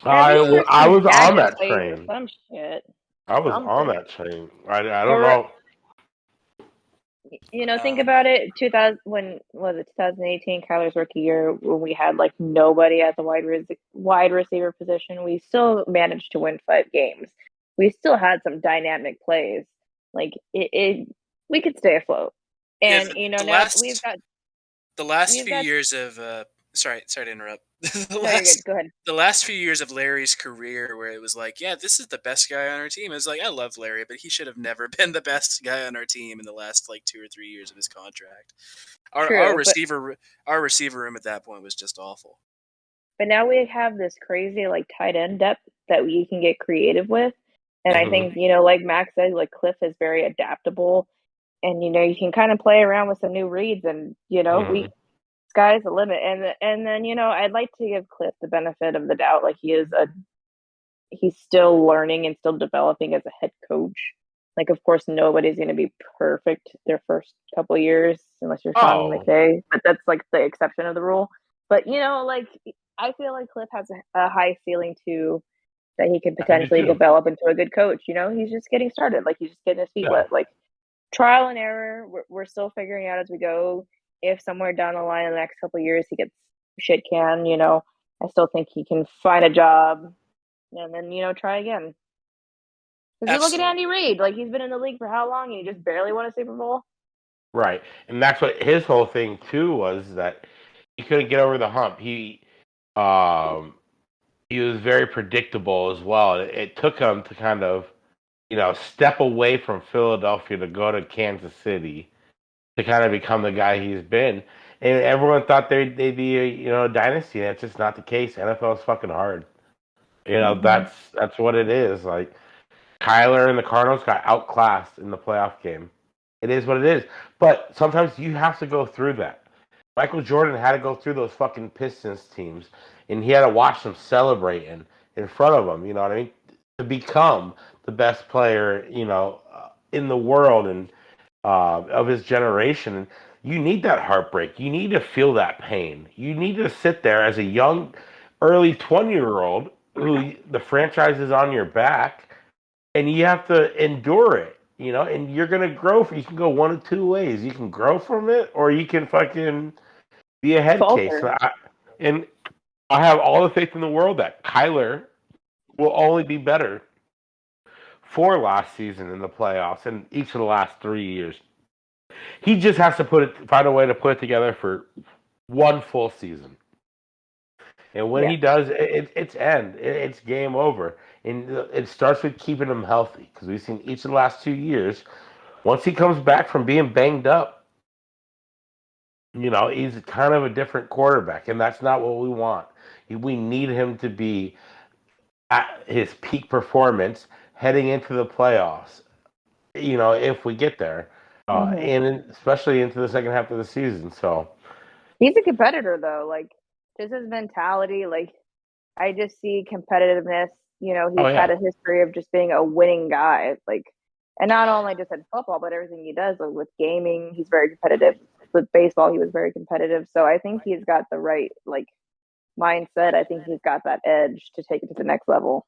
I was on that train. Some shit. I was on that train. I don't know. Think about it. 2018, Kyler's rookie year, when we had like nobody at the wide receiver position, we still managed to win 5 games. We still had some dynamic plays. Like we could stay afloat. And now we've got the last few years of sorry to interrupt. Go ahead. The last few years of Larry's career, where it was like, yeah, this is the best guy on our team. It's like, I love Larry, but he should have never been the best guy on our team in the last like 2 or 3 years of his contract. Our receiver room at that point was just awful. But now we have this crazy like tight end depth, that we can get creative with. And I think, like Max said, like Cliff is very adaptable, and you can kind of play around with some new reads, and sky's the limit. And then I'd like to give Cliff the benefit of the doubt. Like he's still learning and still developing as a head coach. Like, of course, nobody's going to be perfect their first couple of years unless you're Sean McKay, but that's like the exception of the rule. But like I feel like Cliff has a high ceiling too, that he can potentially develop into a good coach. He's just getting started. Like, he's just getting his feet wet. Like, trial and error. We're still figuring out as we go. If somewhere down the line in the next couple of years he gets shit canned, I still think he can find a job and then try again. Because you look at Andy Reid, like, he's been in the league for how long, and he just barely won a Super Bowl. Right, and that's what his whole thing too was, that he couldn't get over the hump. He was very predictable as well. It took him to kind of step away from Philadelphia to go to Kansas City to kind of become the guy he's been. And everyone thought they'd be a dynasty, and it's just not the case. NFL is fucking hard. That's what it is. Like, Kyler and the Cardinals got outclassed in the playoff game. It is what it is. But sometimes you have to go through that. Michael Jordan had to go through those fucking Pistons teams, and he had to watch them celebrating in front of them, you know what I mean? To become the best player, in the world and of his generation. You need that heartbreak. You need to feel that pain. You need to sit there as a young, early 20-year-old who the franchise is on your back, and you have to endure it, and you're going to grow. You can go one of two ways. You can grow from it, or you can fucking be a head case. And I have all the faith in the world that Kyler will only be better for last season in the playoffs and each of the last 3 years. He just has to find a way to put it together for one full season. And when he does, it's game over. And it starts with keeping him healthy, because we've seen each of the last 2 years, once he comes back from being banged up, he's kind of a different quarterback, and that's not what we want. We need him to be at his peak performance heading into the playoffs, if we get there, and especially into the second half of the season. So he's a competitor, though. Like, just his mentality, like, I just see competitiveness. He's had a history of just being a winning guy. Like, and not only just in football, but everything he does. Like, with gaming, he's very competitive. With baseball, he was very competitive. So I think he's got the right, like, mindset. I think he's got that edge to take it to the next level.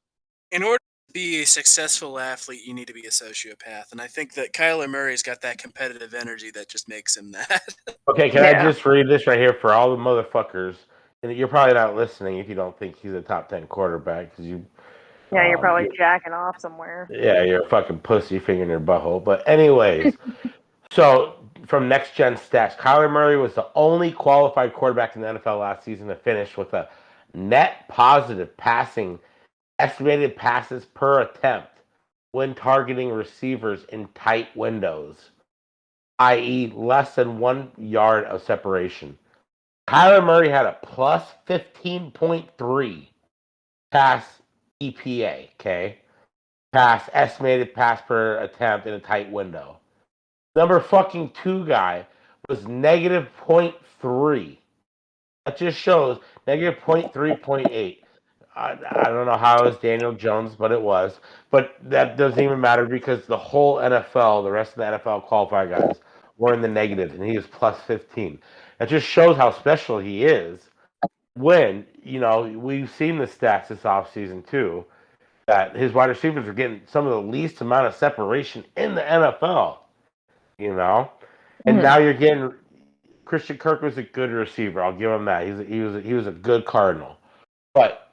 In order to be a successful athlete, you need to be a sociopath. And I think that Kyler Murray's got that competitive energy that just makes him that. Okay, can I just read this right here for all the motherfuckers? And you're probably not listening if you don't think he's a top 10 quarterback, because you. Yeah, you're probably jacking off somewhere. Yeah, you're a fucking pussy fingering your butthole. But anyways, so from Next Gen Stats, Kyler Murray was the only qualified quarterback in the NFL last season to finish with a net positive passing estimated passes per attempt when targeting receivers in tight windows, i.e. less than 1 yard of separation. Kyler Murray had a plus 15.3 pass EPA, okay? Estimated pass per attempt in a tight window. Number fucking 2 guy was negative 0.3. That just shows negative 0.3, 0.8. I don't know how it was Daniel Jones, but it was. But that doesn't even matter, because the whole NFL, the rest of the NFL qualified guys, were in the negative, and he was plus 15. That just shows how special he is. When, we've seen the stats this offseason too, that his wide receivers are getting some of the least amount of separation in the NFL. And now you're getting Christian Kirk was a good receiver. I'll give him that. He was a good Cardinal. But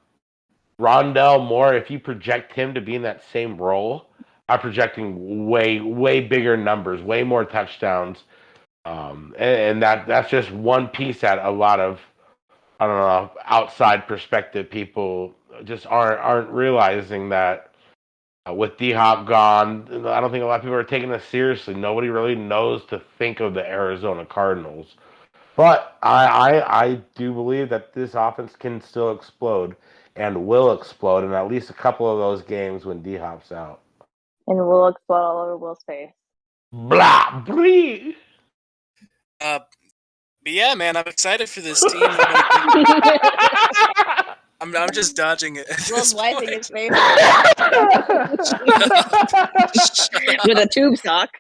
Rondell Moore, if you project him to be in that same role, I'm projecting way bigger numbers, way more touchdowns, and that's just one piece that a lot of, I don't know, outside perspective people just aren't realizing that. With D-Hop gone, I don't think a lot of people are taking this seriously. Nobody really knows to think of the Arizona Cardinals. But I do believe that this offense can still explode. and will explode in at least a couple of those games when D-Hop's out. And will explode all over Will's face. Blah, bree. But yeah, man, I'm excited for this team. I'm just dodging it. Will's wiping his face with a tube sock.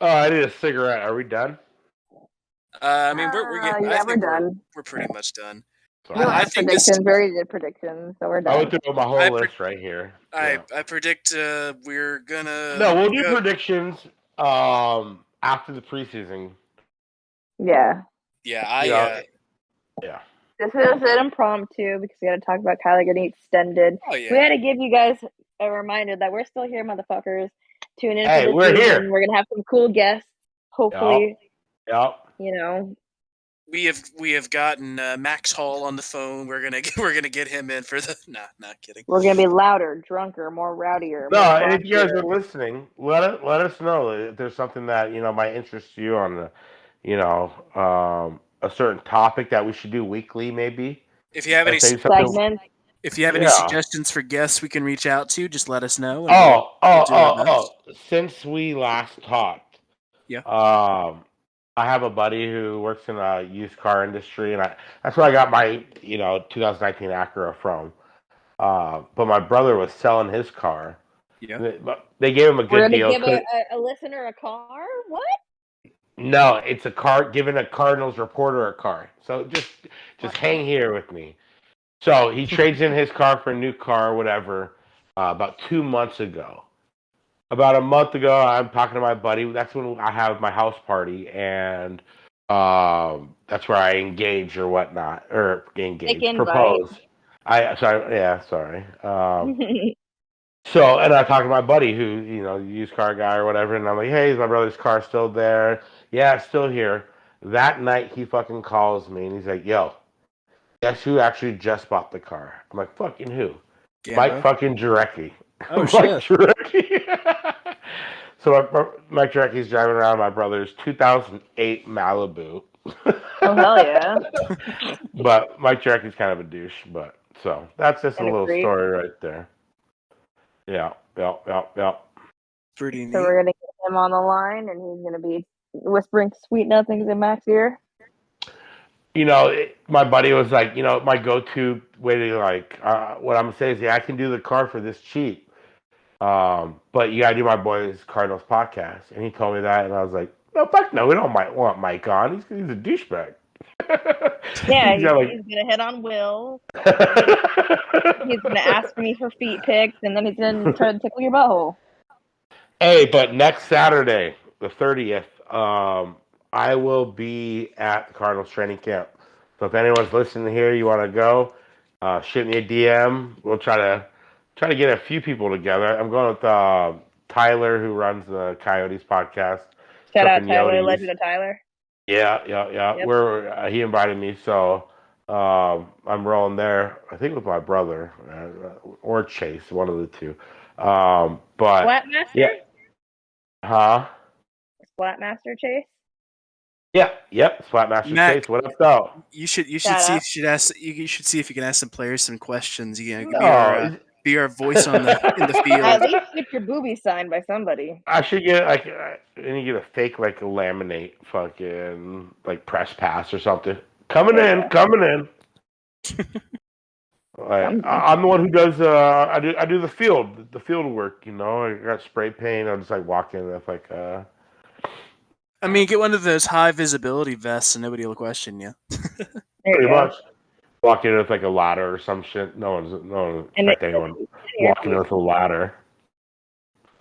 Oh, I need a cigarette. Are we done? I mean, we're done. We're pretty much done. I think predictions, very good predictions, so we're done. I went through my whole list right here. I predict we're gonna. No, we'll do predictions after the preseason. Yeah. Yeah, yeah. This is an impromptu because we got to talk about Kyler getting extended. Oh, yeah. We had to give you guys a reminder that we're still here, motherfuckers. Tune in for the we're season. here. We're gonna have some cool guests. Hopefully. Yep. You know. We have gotten Max Hall on the phone. We're gonna get him in for the. Nah, not kidding. We're gonna be louder, drunker, more rowdier. No, and if you guys are listening, let us know if there's something that might interest you on a certain topic that we should do weekly, maybe. If you have any segments, if you have any suggestions for guests we can reach out to, just let us know. Since we last talked, I have a buddy who works in a used car industry, and that's where I got my 2019 Acura from. But my brother was selling his car. Yeah. They gave him a good deal. We're gonna give a listener a car? What? No, it's a car, giving a Cardinals reporter a car. So just hang here with me. So he trades in his car for a new car, whatever, about 2 months ago. About a month ago, I'm talking to my buddy. That's when I have my house party, and that's where I engage or whatnot, or propose. Sorry. So, and I talked to my buddy who, used car guy or whatever, and I'm like, hey, is my brother's car still there? Yeah, it's still here. That night, he fucking calls me, and he's like, yo, guess who actually just bought the car? I'm like, fucking who? Yeah. Mike fucking Jarecki. Oh, shit. Mike Jarecki. So Mike Jarecki's driving around my brother's 2008 Malibu. Oh, hell yeah. But Mike Jarecki's kind of a douche, so that's just a little story right there. Yeah. Pretty neat. So we're gonna get him on the line, and he's gonna be whispering sweet nothings in Max's ear. My buddy was like, my go-to way to what I'm gonna say is, I can do the car for this cheap, but you gotta do my boy's Cardinals podcast, and he told me that, and I was like, no, fuck no, we don't want Mike on. He's a douchebag. Yeah, he's gonna hit on Will. He's gonna ask me for feet pics, and then he's gonna try to tickle your butthole. Hey, but next Saturday, the 30th, I will be at the Cardinals training camp. So if anyone's listening here, you want to go, shoot me a DM. We'll try to get a few people together. I'm going with Tyler, who runs the Coyotes podcast. Shout out Tyler, legend of Tyler. Yeah. Yep. He invited me, so I'm rolling there. I think with my brother or Chase, one of the two. But Splatmaster? Yeah. Huh? Splatmaster Chase? Yeah. Yep. Splatmaster Chase. What up, though? You should see if you can ask some players some questions. Be our voice in the field. At least get your boobies signed by somebody. I should get I need to get a fake a laminate fucking press pass or something. Coming in. I'm the one who does I do the field work. I got spray paint. I'm just walk in with I mean, get one of those high visibility vests and nobody will question you. Pretty much. Walk in with a ladder or some shit. No one expect anyone walking in with a ladder.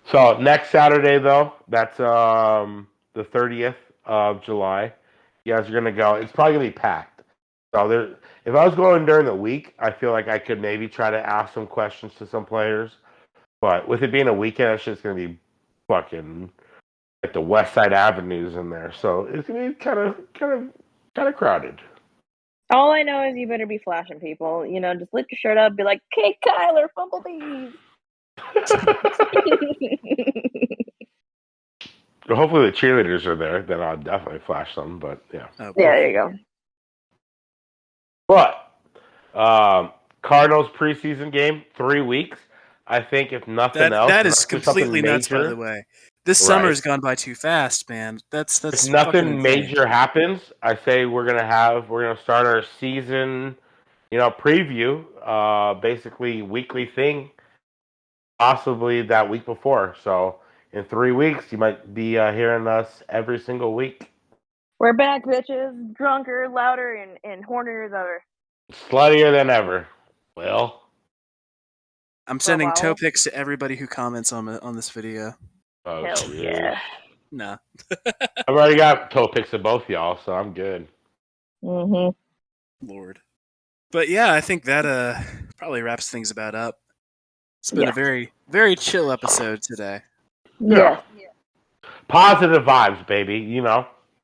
So next Saturday though, that's the 30th of July. You guys are gonna go. It's probably gonna be packed. So if I was going during the week, I feel like I could maybe try to ask some questions to some players. But with it being a weekend, it's just gonna be fucking the West Side Avenues in there. So it's gonna be kind of crowded. All I know is you better be flashing people. Just lift your shirt up, be like, "Hey, Kyler, Bumblebees." Hopefully the cheerleaders are there. Then I'll definitely flash them. But yeah. Yeah, there you go. But Cardinals preseason game, 3 weeks. I think if nothing else, that is unless there's something completely nuts. By the major, way, this right. summer has gone by too fast, man. That's if fucking nothing insane. major happens, I say we're gonna start our season, preview, basically weekly thing, possibly that week before. So in 3 weeks, you might be hearing us every single week. We're back, bitches. Drunker, louder, and hornier than ever. Sluttier than ever. Will. I'm sending toe pics to everybody who comments on this video. Oh, hell yeah. Nah. I've already got toe pics of both y'all, so I'm good. Mm-hmm. Lord. But yeah, I think that probably wraps things about up. It's been a very, very chill episode today. Yeah. Positive vibes, baby,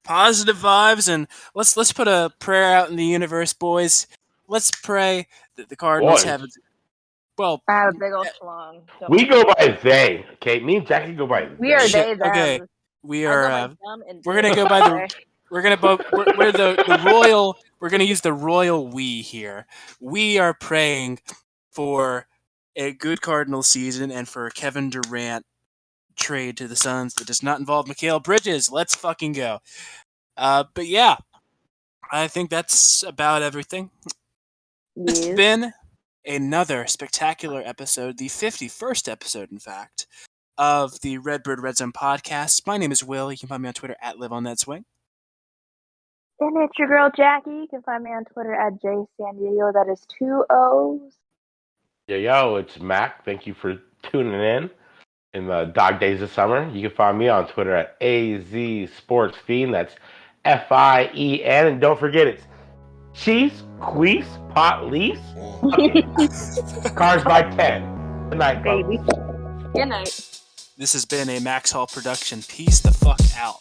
Positive vibes, and let's put a prayer out in the universe, boys. Let's pray that the Cardinals have I have a big old schlong. We go by they. Okay, me and Jackie go by we are they. Okay, them. we are. We're gonna go by the. We're the royal. We're gonna use the royal we here. We are praying for a good Cardinal season and for a Kevin Durant trade to the Suns that does not involve Mikal Bridges. Let's fucking go. But yeah, I think that's about everything. Yes. It's been another spectacular episode, the 51st episode, in fact, of the Redbird Redzone podcast. My name is Will. You can find me on Twitter at LiveOnThatSwing. And it's your girl Jackie. You can find me on Twitter at JSanDiego. That is 2 O's. Yo, it's Mac. Thank you for tuning in the dog days of summer. You can find me on Twitter at AZSportsFiend. That's FIEN. And don't forget, it's Cheese, Queese, Pot, Lease. Cars by 10. Good night, baby. Good night. This has been a Max Hall production. Peace the fuck out.